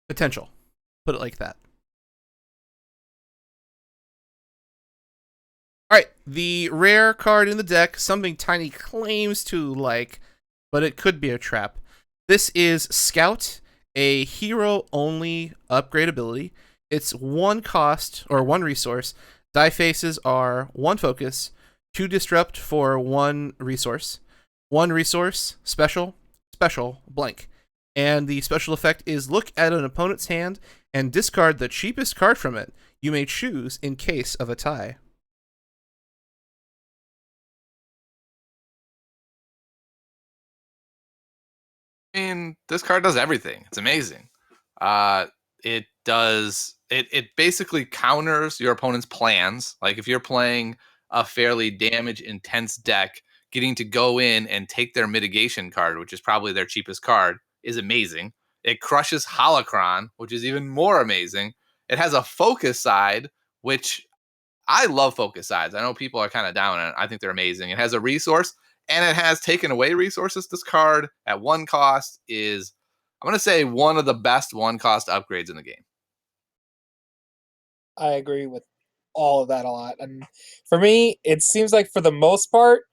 potential. Put it like that. All right, the rare card in the deck, something Tiny claims to like, but it could be a trap. This is Scout, a hero-only upgrade ability. It's 1 cost, or 1 resource. Die faces are 1 focus, 2 disrupt for 1 resource. 1 resource, special, blank. And the special effect is look at an opponent's hand and discard the cheapest card from it. You may choose in case of a tie. I mean, this card does everything. It's amazing. It basically counters your opponent's plans. Like if you're playing a fairly damage intense deck, getting to go in and take their mitigation card, which is probably their cheapest card, is amazing. It crushes Holocron, which is even more amazing. It has a focus side, which I love focus sides. I know people are kind of down on it. I think they're amazing. It has a resource and it has taken away resources. This card at 1 cost is, I'm going to say, one of the best 1 cost upgrades in the game. I agree with all of that a lot. And for me, it seems like for the most part,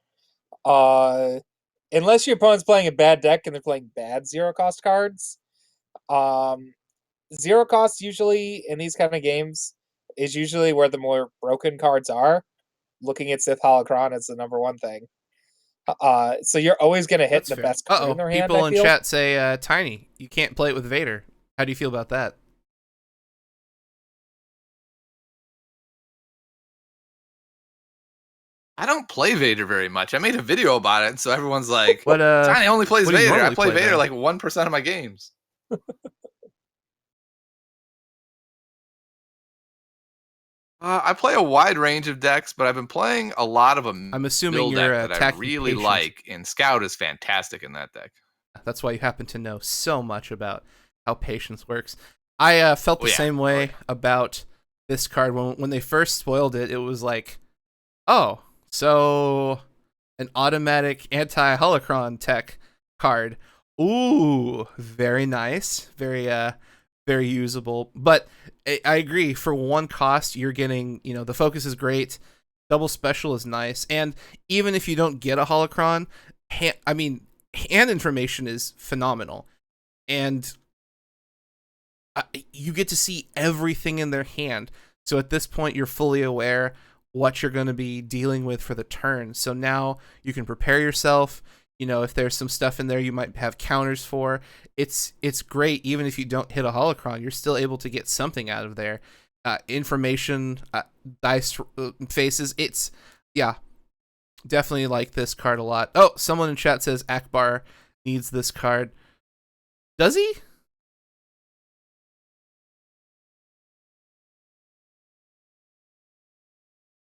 unless your opponent's playing a bad deck and they're playing bad 0 cost cards, 0 cost usually in these kind of games is usually where the more broken cards are. Looking at Sith Holocron as the number 1 thing. So you're always going to hit the best card in their hand. People in chat say, Tiny, you can't play it with Vader. How do you feel about that? I don't play Vader very much. I made a video about it, so everyone's like, Tiny only plays Vader. I play Vader like 1% of my games. I play a wide range of decks, but I've been playing a lot of them. I'm assuming you're deck that I really like, and Scout is fantastic in that deck. That's why you happen to know so much about how patience works. I felt the same way about this card. When they first spoiled it, it was like, oh, so an automatic anti-holocron tech card. Ooh, very nice. Very usable. But I agree, for 1 cost, you're getting, the focus is great. Double special is nice. And even if you don't get a holocron, hand information is phenomenal. And you get to see everything in their hand. So at this point, you're fully aware what you're going to be dealing with for the turn. So now you can prepare yourself. If there's some stuff in there you might have counters for, it's great. Even if you don't hit a holocron, you're still able to get something out of there. Information, dice faces. Yeah, definitely like this card a lot. Oh, someone in chat says Akbar needs this card. Does he?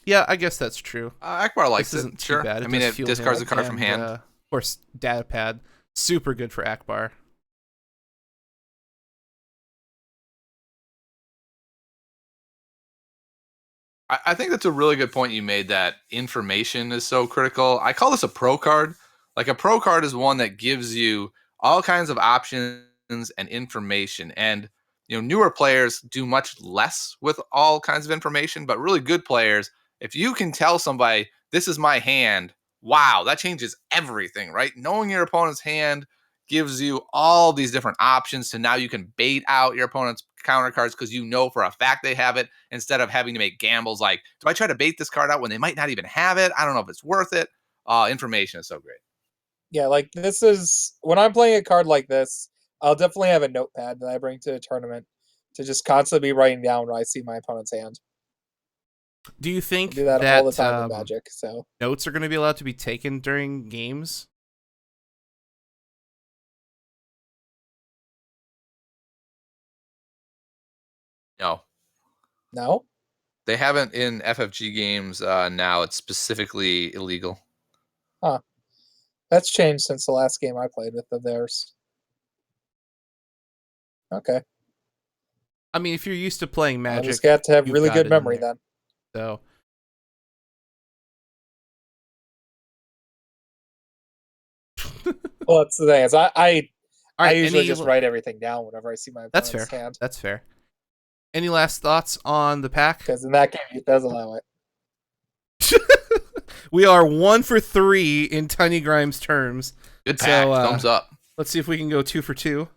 Yeah, I guess that's true. Akbar likes this it. isn't Sure. too bad. I mean, it discards a card from hand. Of course, data pad, super good for Akbar. I think that's a really good point you made, that information is so critical. I call this a pro card. Like, a pro card is one that gives you all kinds of options and information. And, newer players do much less with all kinds of information, but really good players, if you can tell somebody, this is my hand, wow, that changes everything, right? Knowing your opponent's hand gives you all these different options to now you can bait out your opponent's counter cards because you know for a fact they have it, instead of having to make gambles like, do I try to bait this card out when they might not even have it? I don't know if it's worth it. Information is so great. Yeah, like this is when I'm playing a card like this, I'll definitely have a notepad that I bring to a tournament to just constantly be writing down when I see my opponent's hand. Do you think I do that all the time in Magic? So notes are going to be allowed to be taken during games? No, They haven't in FFG games now. It's specifically illegal. Huh. That's changed since the last game I played with of theirs. Okay. I mean, if you're used to playing Magic, I just got to have really good memory then. So. Well, that's the thing is I usually just any... write everything down whenever I see my opponent's That's fair. hand. That's fair. Any last thoughts on the pack? Because in that game, it does allow it. We are 1 for 3 in Tiny Grimes terms. Good pack. Thumbs up. Let's see if we can go 2 for 2.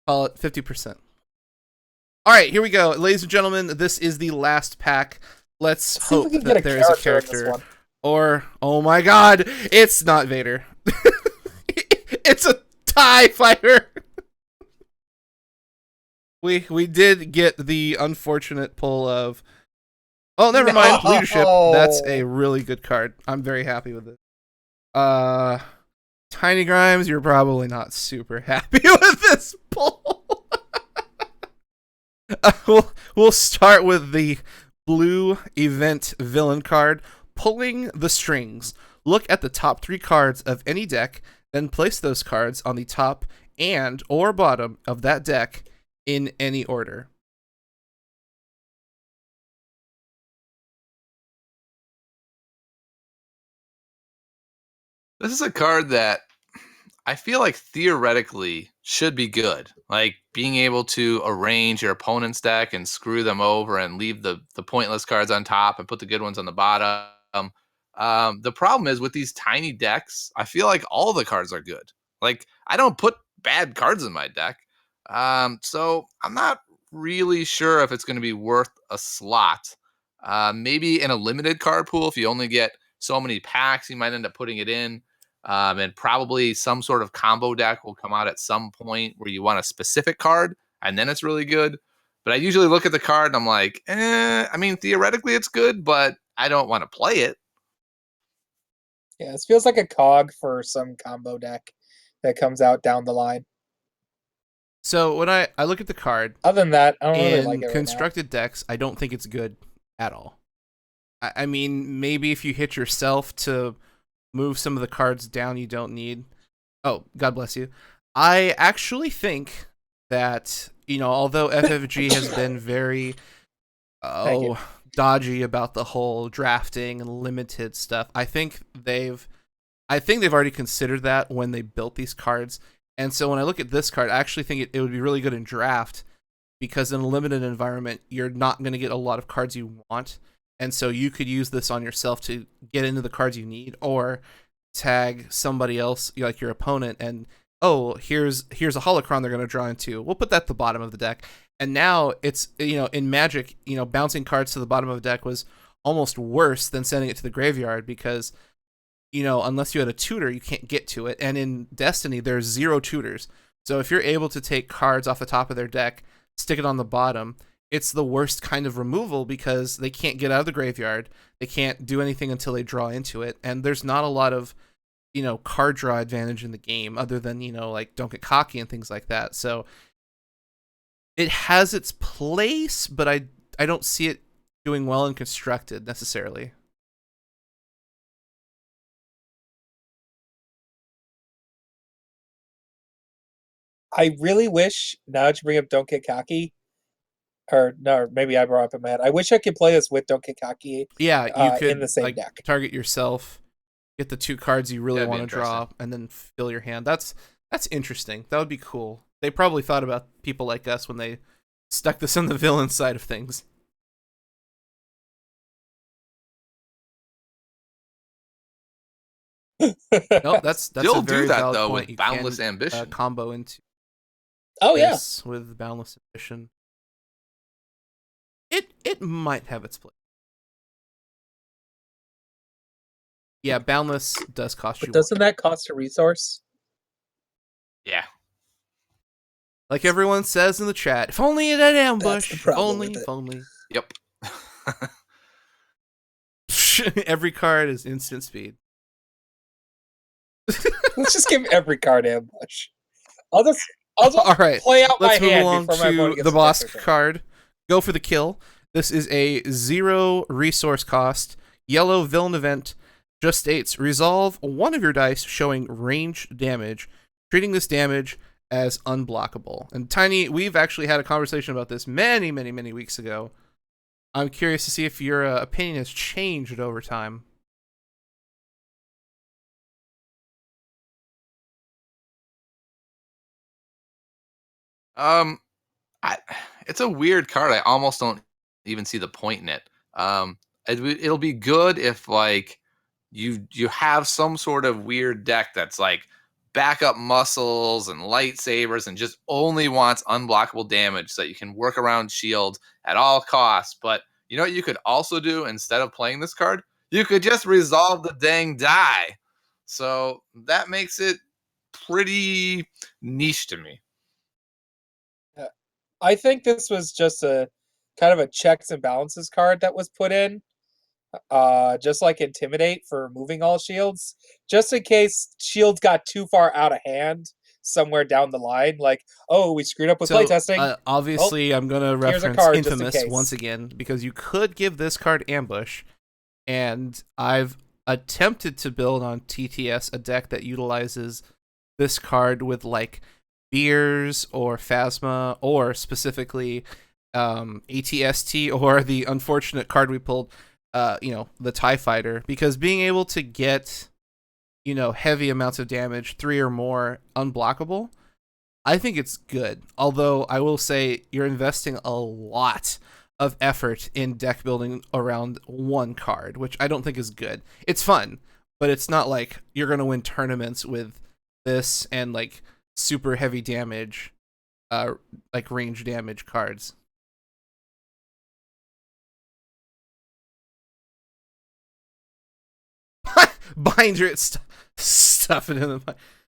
Call it 50%. All right, here we go. Ladies and gentlemen, this is the last pack. Let's hope that there is a character. Or, oh my god, it's not Vader. It's a TIE fighter. We did get the unfortunate pull of... Oh, never mind. Leadership. That's a really good card. I'm very happy with it. Tiny Grimes, you're probably not super happy with this pull. We'll start with the blue event villain card. Pulling the strings. Look at the top 3 cards of any deck, then place those cards on the top and or bottom of that deck in any order. This is a card that I feel like theoretically should be good. Like being able to arrange your opponent's deck and screw them over and leave the pointless cards on top and put the good ones on the bottom. The problem is with these tiny decks, I feel like all the cards are good. Like I don't put bad cards in my deck. So I'm not really sure if it's going to be worth a slot. Maybe in a limited card pool, if you only get so many packs, you might end up putting it in. And probably some sort of combo deck will come out at some point where you want a specific card, and then it's really good. But I usually look at the card and I'm like, I mean, theoretically it's good, but I don't want to play it. Yeah, this feels like a cog for some combo deck that comes out down the line. So when I look at the card, other than that, I don't really like it. In constructed decks, I don't think it's good at all. I mean, maybe if you hit yourself to move some of the cards down you don't need. Oh, God bless you. I actually think that, although FFG has been very dodgy about the whole drafting and limited stuff, I think they've already considered that when they built these cards. And so when I look at this card, I actually think it would be really good in draft, because in a limited environment, you're not going to get a lot of cards you want. And so you could use this on yourself to get into the cards you need, or tag somebody else, like your opponent, and here's a holocron they're going to draw into. We'll put that at the bottom of the deck. And now it's, in Magic, bouncing cards to the bottom of the deck was almost worse than sending it to the graveyard because, unless you had a tutor, you can't get to it. And in Destiny, there's 0 tutors. So if you're able to take cards off the top of their deck, stick it on the bottom, it's the worst kind of removal because they can't get out of the graveyard. They can't do anything until they draw into it. And there's not a lot of, card draw advantage in the game other than, like don't get cocky and things like that. So it has its place, but I don't see it doing well and constructed necessarily. I really wish, now that you bring up Don't Get Cocky, or no, maybe I brought up in my head. I wish I could play this with Don't Get Cocky Yeah, you in the could same like deck. target yourself, get the 2 cards you really That'd be want to draw, interesting. and then fill your hand. That's interesting. That would be cool. They probably thought about people like us when they stuck this on the villain side of things. Nope, that's a Still do very that valid though point. with You Boundless can Ambition. combo into Oh yeah, this with Boundless Ambition. It might have its place. Yeah, Boundless does cost but you 1. doesn't that cost a resource? Yeah. Like everyone says in the chat, if only it had ambush. That's the If problem only, with it. if only. Yep. Every card is instant speed. Let's just give every card ambush. I'll just All right, play out let's my move hand along before my opponent to gets the a boss deck return. card. Go for the kill. This is a 0 resource cost, yellow villain event. Just states, resolve one of your dice showing ranged damage, treating this damage as unblockable. And Tiny, we've actually had a conversation about this many, many, many weeks ago. I'm curious to see if your opinion has changed over time. Um, it's a weird card. I almost don't even see the point in it. It'll be good if like you have some sort of weird deck that's like backup muscles and lightsabers and just only wants unblockable damage so that you can work around shield at all costs. But you know what you could also do instead of playing this card? You could just resolve the dang die. So that makes it pretty niche to me. I think this was just a kind of a checks and balances card that was put in, just like Intimidate for removing all shields, just in case shields got too far out of hand somewhere down the line. Like, oh, we screwed up with So, playtesting. obviously, I'm going to here's a reference card just in Infamous case. once again, because you could give this card Ambush, and I've attempted to build on TTS a deck that utilizes this card with, like, Beers or Phasma, or specifically ATST, or the unfortunate card we pulled, the TIE Fighter, because being able to get, heavy amounts of damage, 3 or more, unblockable, I think it's good. Although I will say you're investing a lot of effort in deck building around one card, which I don't think is good. It's fun, but it's not like you're going to win tournaments with this and like super heavy damage, like range damage cards. Binder it, stuff it in the.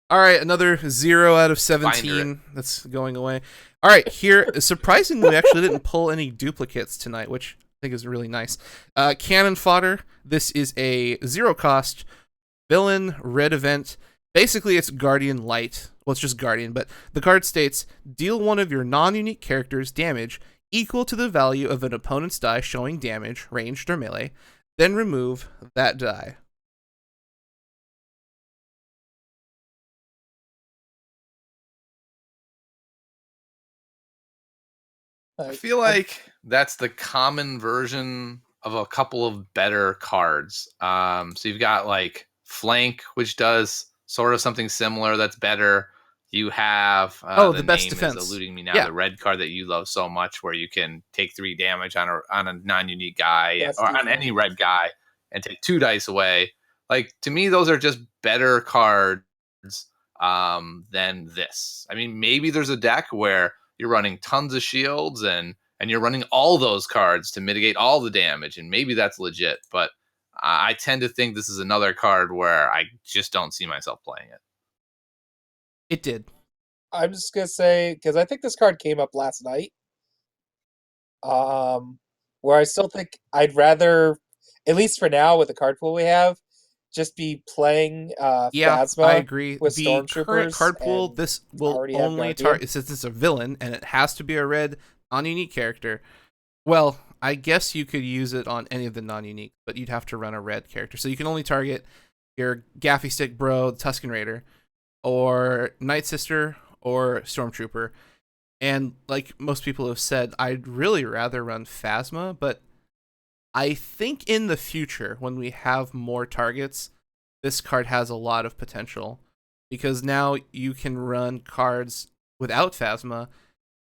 All right, another 0 out of 17 that's going away. All right, here, surprisingly, we actually didn't pull any duplicates tonight, which I think is really nice. Cannon Fodder. This is a 0 cost villain red event. Basically, it's Guardian Light. Well, it's just Guardian, but the card states, deal one of your non-unique characters damage equal to the value of an opponent's die showing damage, ranged or melee, then remove that die. I feel like that's the common version of a couple of better cards. So you've got like Flank, which does sort of something similar that's better. You have the best name defense. is eluding me now. Yeah. The red card that you love so much, where you can take 3 damage on a non-unique guy Best or on defense. any red guy and take 2 dice away. Like to me, those are just better cards than this. I mean, maybe there's a deck where you're running tons of shields and and you're running all those cards to mitigate all the damage, and maybe that's legit, but I tend to think this is another card where I just don't see myself playing it. It did. I'm just gonna say because I think this card came up last night. Where I still think I'd rather, at least for now, with the card pool we have, just be playing Yeah, I Phasma agree. with The current Stormtroopers card pool, and this will already have only Guardian. target, since it's a villain and it has to be a red non-unique character. Well, I guess you could use it on any of the non-unique, but you'd have to run a red character. So you can only target your Gaffi Stick bro, the Tusken Raider, or Night Sister, or Stormtrooper. And like most people have said, I'd really rather run Phasma, but I think in the future, when we have more targets, this card has a lot of potential because now you can run cards without Phasma,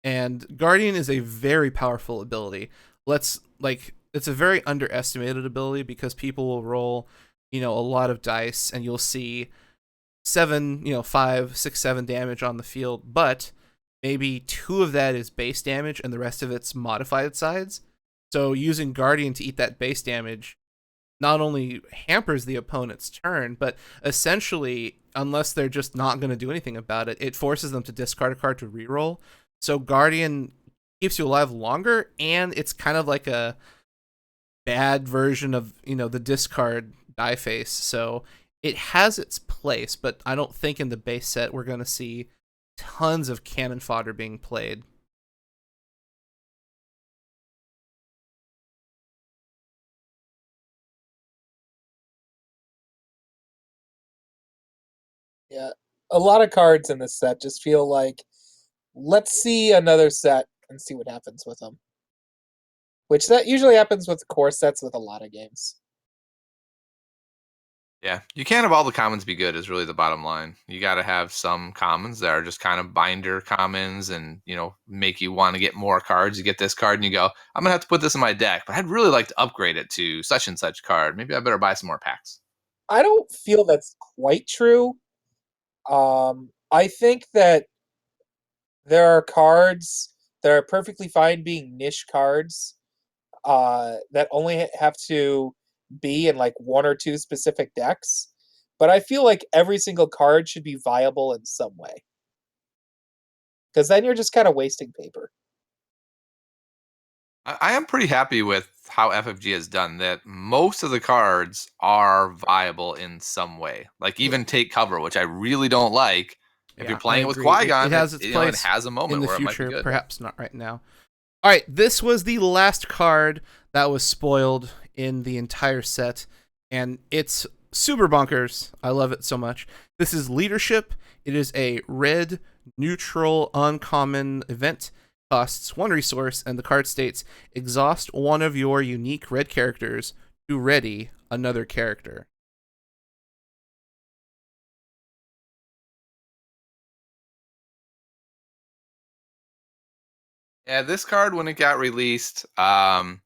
and Guardian is a very powerful ability. It's a very underestimated ability because people will roll, a lot of dice, and you'll see 7, 5, 6, 7 damage on the field, but maybe 2 of that is base damage and the rest of it's modified sides. So using Guardian to eat that base damage not only hampers the opponent's turn, but essentially, unless they're just not going to do anything about it, it forces them to discard a card to reroll. So Guardian keeps you alive longer, and it's kind of like a bad version of, the discard die face. So it has its place, but I don't think in the base set we're going to see tons of cannon fodder being played. Yeah, a lot of cards in this set just feel like let's see another set and see what happens with them. Which that usually happens with core sets with a lot of games. Yeah, you can't have all the commons be good is really the bottom line. You got to have some commons that are just kind of binder commons and, make you want to get more cards. You get this card and you go, I'm going to have to put this in my deck, but I'd really like to upgrade it to such and such card. Maybe I better buy some more packs. I don't feel that's quite true. I think that there are cards that are perfectly fine being niche cards that only have to be in like 1 or 2 specific decks. But I feel like every single card should be viable in some way. Because then you're just kind of wasting paper. I am pretty happy with how FFG has done that. Most of the cards are viable in some way. Like even Take Cover, which I really don't like. If Yeah, you're playing I it with agree. Qui-Gon, it has its place it has a moment in the where future, it might be good. perhaps not right now. All right, this was the last card that was spoiled in the entire set, and it's super bonkers. I love it so much. This is Leadership. It is a red, neutral, uncommon event. Costs 1 resource, and the card states, exhaust one of your unique red characters to ready another character. Yeah, this card when it got released, I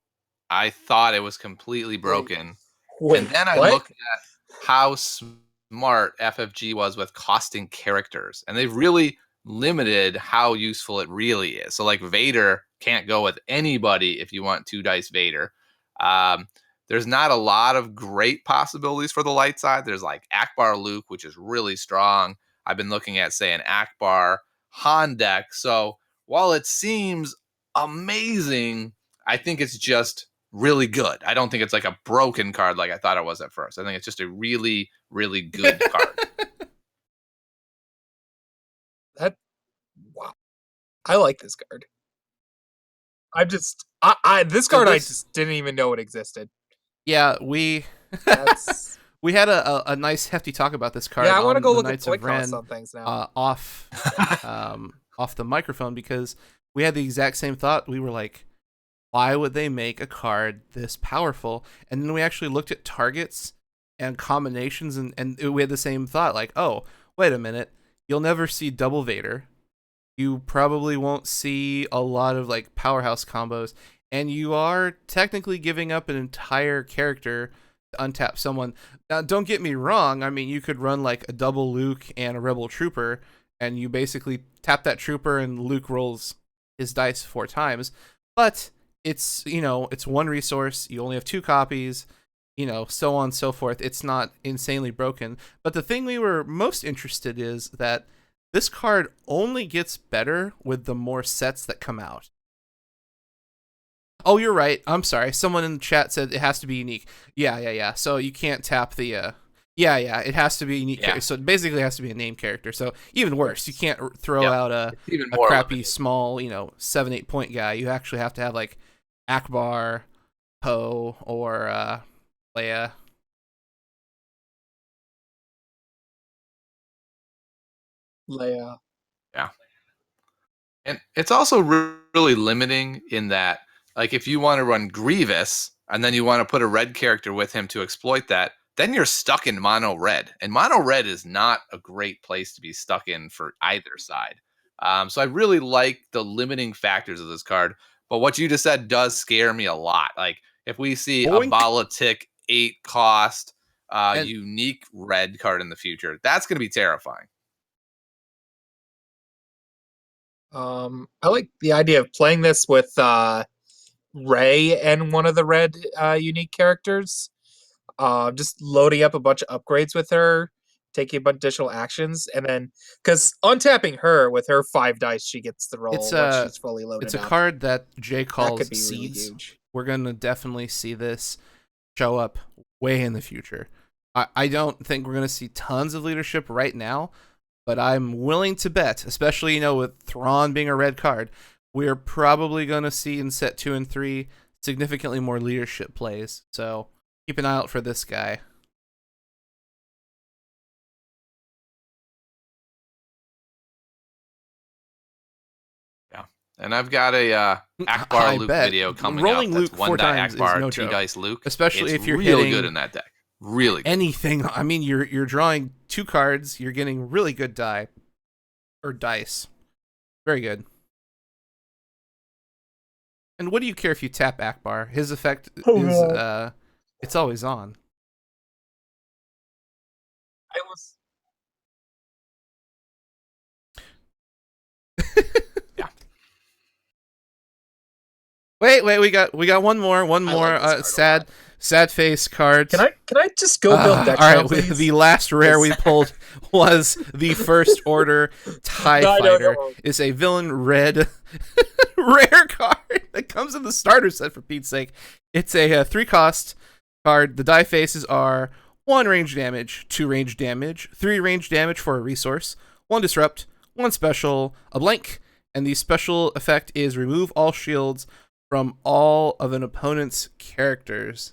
thought it was completely broken. Wait, And then I what? looked at how smart FFG was with costing characters, and they've really limited how useful it really is. So like Vader can't go with anybody if you want 2 dice Vader. There's not a lot of great possibilities for the light side. There's like Akbar Luke, which is really strong. I've been looking at, say, an Akbar Han deck. So while it seems amazing, I think it's just really good. I don't think it's like a broken card like I thought it was at first. I think it's just a really, really good card. Wow. I like this card. This card I just didn't even know it existed. Yeah, we That's we had a nice hefty talk about this card. Yeah, I want to go look at Knights toy of Ren costs on things now. off the microphone because we had the exact same thought. We were like, why would they make a card this powerful? And then we actually looked at targets and combinations, and we had the same thought, like, oh, wait a minute, you'll never see double Vader. You probably won't see a lot of like powerhouse combos, and you are technically giving up an entire character to untap someone. Now, don't get me wrong. I mean, you could run like a double Luke and a Rebel Trooper, and you basically tap that trooper, and Luke rolls his dice 4 times. but it's it's one resource. You only have 2 copies. So on and so forth. It's not insanely broken. But the thing we were most interested is that this card only gets better with the more sets that come out. Oh, you're right. I'm sorry. Someone in the chat said it has to be unique. Yeah. So you can't tap the yeah. It has to be unique. Yeah. So it basically has to be a name character. So even worse, you can't throw out even a more crappy limited. small 7-8 point guy. You actually have to have like Akbar, Poe, or Leia. Leia. Yeah. And it's also really limiting in that, like, if you want to run Grievous and then you want to put a red character with him to exploit that, then you're stuck in mono red. And mono red is not a great place to be stuck in for either side. So I really like the limiting factors of this card. But what you just said does scare me a lot. Like, if we see a Boink. Politic 8 cost And unique red card in the future, that's going to be terrifying. I like the idea of playing this with Ray and one of the red unique characters. Just loading up a bunch of upgrades with her, taking a bunch of additional actions, and then because untapping her with her 5 dice, she gets the roll once she's fully loaded it's a up. card that Jay That calls could be really seeds. huge. We're gonna definitely see this show up way in the future. I don't think we're gonna see tons of leadership right now, but I'm willing to bet, especially with Thrawn being a red card, we're probably gonna see in set 2 and 3 significantly more leadership plays. So keep an eye out for this guy. Yeah. And I've got a Akbar Luke video coming Rolling up. That's Luke 1 4 die times is Akbar, no 2 joke. dice Luke. Especially it's if you're really hitting good in that deck. Really good. Anything. I mean, you're drawing 2 cards. You're getting really good die or dice. Very good. And what do you care if you tap Akbar? His effect is it's always on. I was Yeah. Wait, we got one more like this card a lot. sad face card. Can I just go build decks all now, right, please? the last rare we pulled was the First Order TIE Fighter. It's a villain red rare card that comes in the starter set, for Pete's sake. It's a 3 cost card. The die faces are 1 range damage, 2 range damage, 3 range damage for a resource, 1 disrupt, 1 special, a blank, and the special effect is remove all shields from all of an opponent's characters.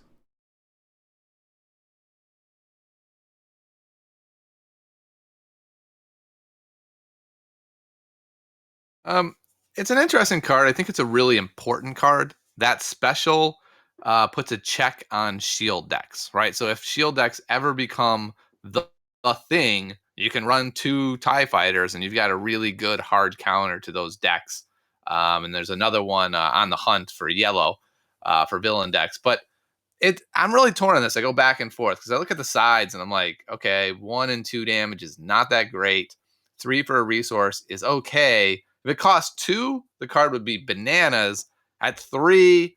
It's an interesting card. I think it's a really important card. That special puts a check on shield decks, right? So if shield decks ever become the thing, you can run 2 TIE fighters and you've got a really good hard counter to those decks. And there's another one on the hunt for yellow for villain decks. But I'm really torn on this. I go back and forth because I look at the sides and I'm like, okay, 1 and 2 damage is not that great. 3 for a resource is okay. If it costs 2, the card would be bananas. At 3,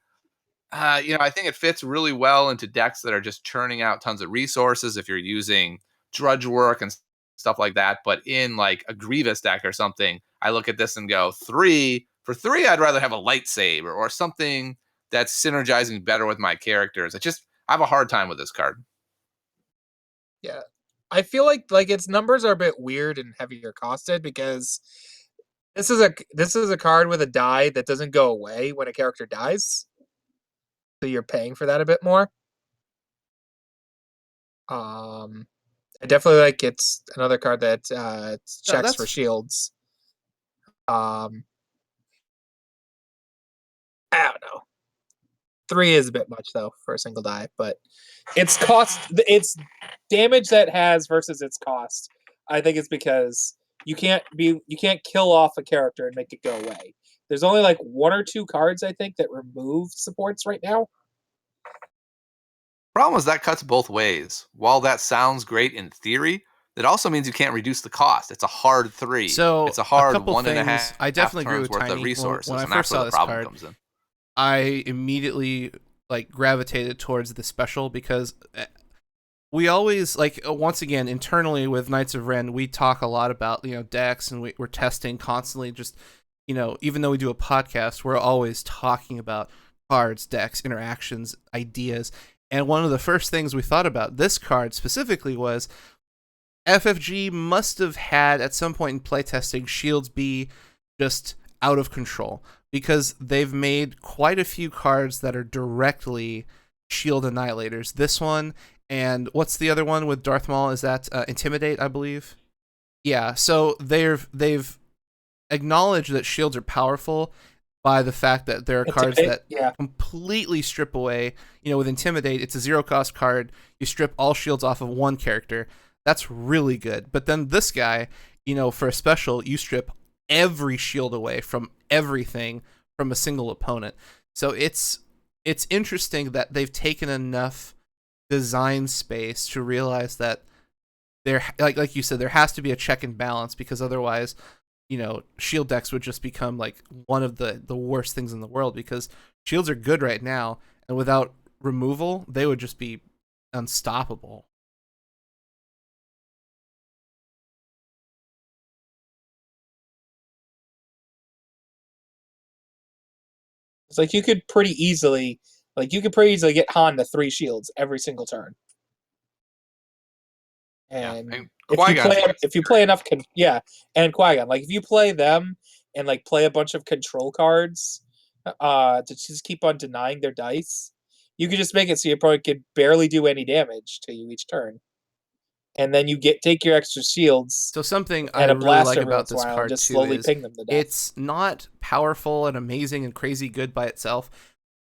I think it fits really well into decks that are just churning out tons of resources if you're using drudge work and stuff like that. But in like a Grievous deck or something, I look at this and go, 3 for 3, I'd rather have a lightsaber or something that's synergizing better with my characters. I have a hard time with this card. Yeah. I feel like its numbers are a bit weird and heavier costed because this is a card with a die that doesn't go away when a character dies. So you're paying for that a bit more. I definitely like it's another card that checks for shields. I don't know. 3 is a bit much though for a single die, but its damage that has versus its cost. I think it's because you can't kill off a character and make it go away. There's only like 1 or 2 cards I think that remove supports right now. Problem is that cuts both ways. While that sounds great in theory, that also means you can't reduce the cost. It's a hard 3. So it's a hard couple 1.5. I definitely agree with worth Tiny. of resources, When I and first that's where saw the this problem card, comes in. I immediately like gravitated towards the special because we always like once again internally with Knights of Ren we talk a lot about decks and we're testing constantly. Just even though we do a podcast, we're always talking about cards, decks, interactions, ideas. And one of the first things we thought about this card specifically was FFG must have had at some point in playtesting Shields be just out of control because they've made quite a few cards that are directly shield annihilators. This one, and what's the other one with Darth Maul? Is that Intimidate, I believe? Yeah, so they've acknowledged that shields are powerful by the fact that there are cards that completely strip away. With Intimidate, it's a 0-cost card. You strip all shields off of one character. That's really good. But then this guy, for a special, you strip every shield away from everything from a single opponent. So it's interesting that they've taken enough design space to realize that there, like you said, there has to be a check and balance, because otherwise, shield decks would just become like one of the worst things in the world, because shields are good right now, and without removal, they would just be unstoppable. It's like you could pretty easily get Han to 3 shields every single turn. And if you play enough, and Qui-Gon, like if you play them and like play a bunch of control cards, to just keep on denying their dice, you could just make it so your opponent could barely do any damage to you each turn, and then you take your extra shields. So something I really like about this card just too slowly is ping them to death. It's not powerful and amazing and crazy good by itself,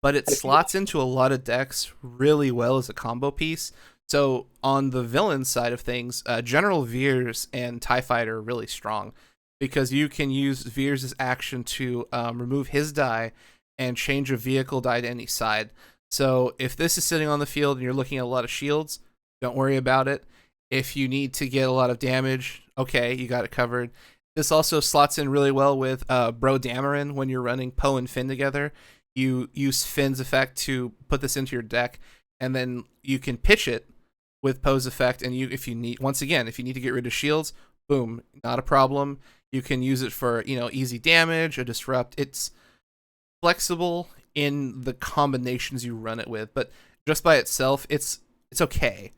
but it slots into a lot of decks really well as a combo piece. So on the villain side of things, General Veers and TIE Fighter are really strong, because you can use Veers' action to remove his die and change a vehicle die to any side. So if this is sitting on the field and you're looking at a lot of shields, don't worry about it. If you need to get a lot of damage, okay, you got it covered. This also slots in really well with Bro Dameron when you're running Poe and Finn together. You use Finn's effect to put this into your deck, and then you can pitch it with Poe's effect, and if you need to get rid of shields, boom, not a problem. You can use it for easy damage, a disrupt. It's flexible in the combinations you run it with, but just by itself, it's okay.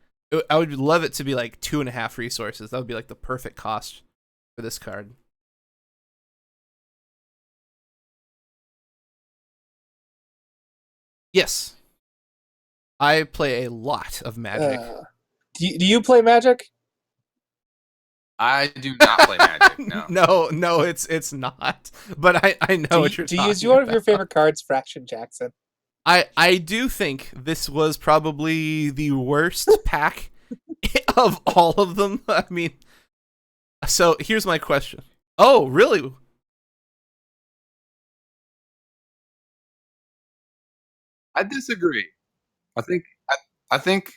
I would love it to be like 2.5 resources. That would be like the perfect cost for this card. Yes, I play a lot of Magic. Do you play Magic? I do not play Magic. No. no, it's not. But I know what you're talking about. Do you use one of your favorite cards, Fraction Jackson? I do think this was probably the worst pack of all of them. I mean, so here's my question. Oh, really? I disagree. I think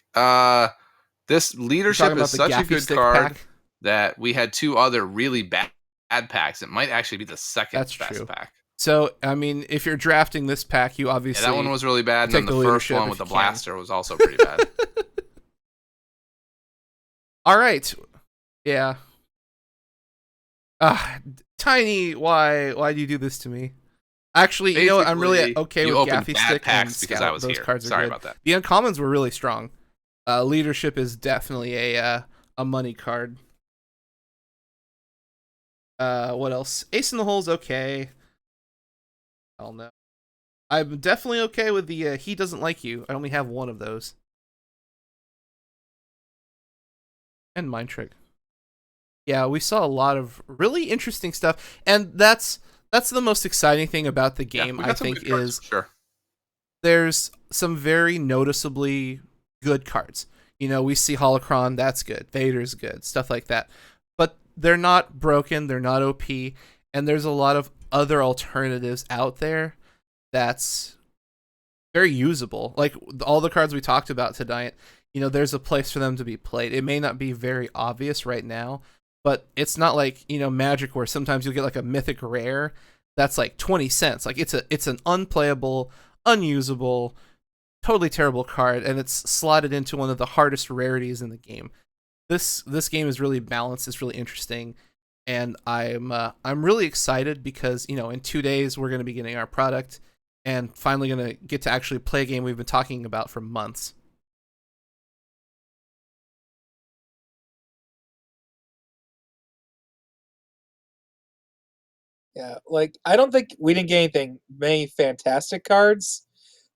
this leadership is such a good card that we had 2 other really bad packs. It might actually be the second best pack. So, I mean, if you're drafting this pack, you obviously... Yeah, that one was really bad, and then the first one with the blaster was also pretty bad. All right. Yeah. Tiny, why do you do this to me? Actually, basically, I'm really okay with Gaffi Stick packs because I was those here. Cards are Sorry good. about that. The uncommons were really strong. Leadership is definitely a money card. What else? Ace in the Hole's okay. I don't know. I'm definitely okay with the He Doesn't Like You. I only have one of those. And Mind Trick. Yeah, we saw a lot of really interesting stuff, and that's the most exciting thing about the game. I think is there's some very noticeably good cards. We see Holocron, that's good. Vader's good, stuff like that. But they're not broken, they're not OP, and there's a lot of other alternatives out there that's very usable. Like all the cards we talked about tonight, there's a place for them to be played. It may not be very obvious right now, but it's not like, Magic where sometimes you'll get like a mythic rare that's like 20 cents. Like it's an unplayable, unusable, totally terrible card, and it's slotted into one of the hardest rarities in the game. This game is really balanced. It's really interesting, and I'm really excited because in 2 days we're going to be getting our product, and finally going to get to actually play a game we've been talking about for months. Yeah, like I don't think we didn't get many fantastic cards,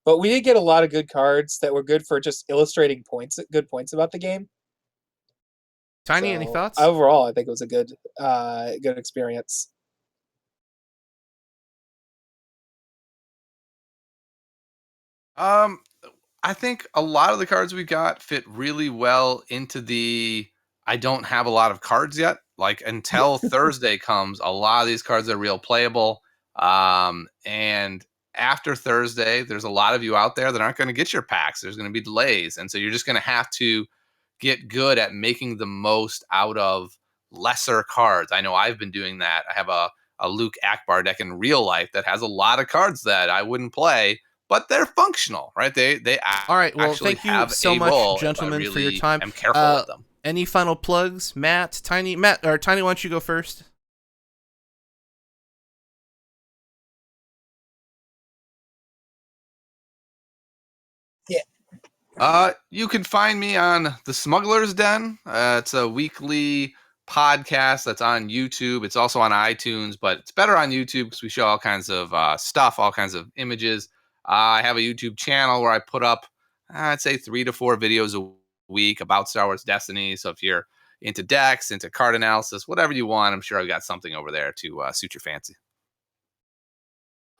but we did get a lot of good cards that were good for just illustrating good points about the game. Tiny, any So thoughts? overall, I think it was a good experience. Um, I think a lot of the cards we got fit really well into the I don't have a lot of cards yet. Like until Thursday comes, a lot of these cards are real playable. And after Thursday, there's a lot of you out there that aren't going to get your packs. There's going to be delays. And so you're just going to have to get good at making the most out of lesser cards. I know I've been doing that. I have a Luke Akbar deck in real life that has a lot of cards that I wouldn't play, but they're functional, right? They All right. Well, actually thank you have so a much, role if I gentlemen, for your really time. am careful with them. Any final plugs, Matt? Tiny, why don't you go first? You can find me on The Smuggler's Den. It's a weekly podcast that's on YouTube. It's also on iTunes, but it's better on YouTube because we show all kinds of stuff, all kinds of images. I have a YouTube channel where I put up, I'd say 3 to 4 videos a week about Star Wars Destiny. So if you're into decks, into card analysis, whatever you want, I'm sure I've got something over there to suit your fancy.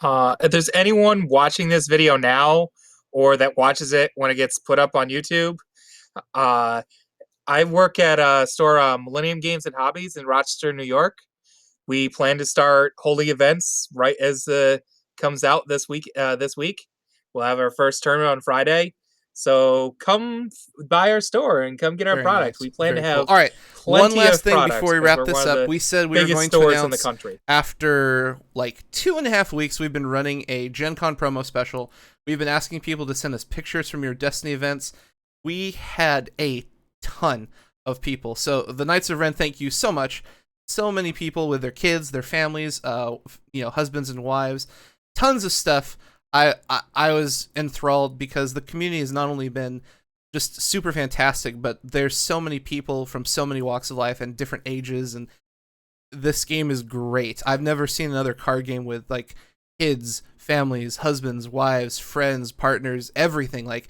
If there's anyone watching this video now or that watches it when it gets put up on YouTube, uh, I work at a store, Millennium Games and Hobbies in Rochester, New York. We plan to start holding events right as comes out this week. We'll have our first tournament on Friday. So come by our store and come get our Very product. nice. We plan to Very cool. have All right. One plenty last of thing products before we 'cause wrap we're this one of up. the We said we were biggest going to stores in the announce country. after like 2.5 weeks, we've been running a Gen Con promo special. We've been asking people to send us pictures from your Destiny events. We had a ton of people. So the Knights of Ren, thank you so much. So many people with their kids, their families, husbands and wives, tons of stuff. I was enthralled because the community has not only been just super fantastic, but there's so many people from so many walks of life and different ages, and this game is great. I've never seen another card game with like kids, families, husbands, wives, friends, partners, everything. Like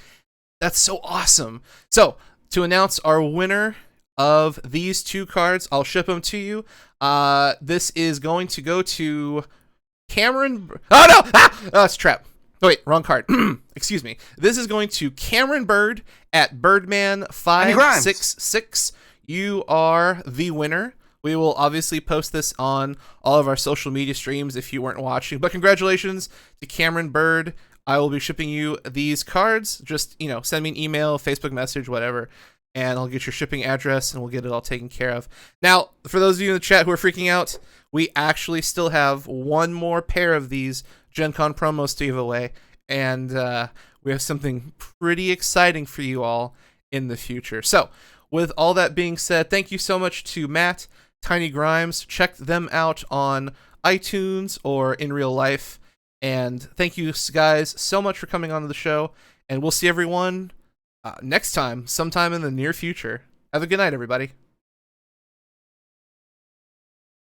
that's so awesome. So to announce our winner of these 2 cards, I'll ship them to you. This is going to go to Cameron. Oh no! It's a trap. Oh, wait, wrong card. Excuse me. This is going to Cameron Bird at Birdman566. You are the winner. We will obviously post this on all of our social media streams if you weren't watching. But congratulations to Cameron Bird. I will be shipping you these cards. Just, send me an email, Facebook message, whatever, and I'll get your shipping address and we'll get it all taken care of. Now, for those of you in the chat who are freaking out, we actually still have one more pair of these Gen Con promos to give away, and we have something pretty exciting for you all in the future. So, with all that being said, thank you so much to Matt, Tiny Grimes. Check them out on iTunes or in real life. And thank you guys so much for coming on to the show, and we'll see everyone next time, sometime in the near future. Have a good night, everybody.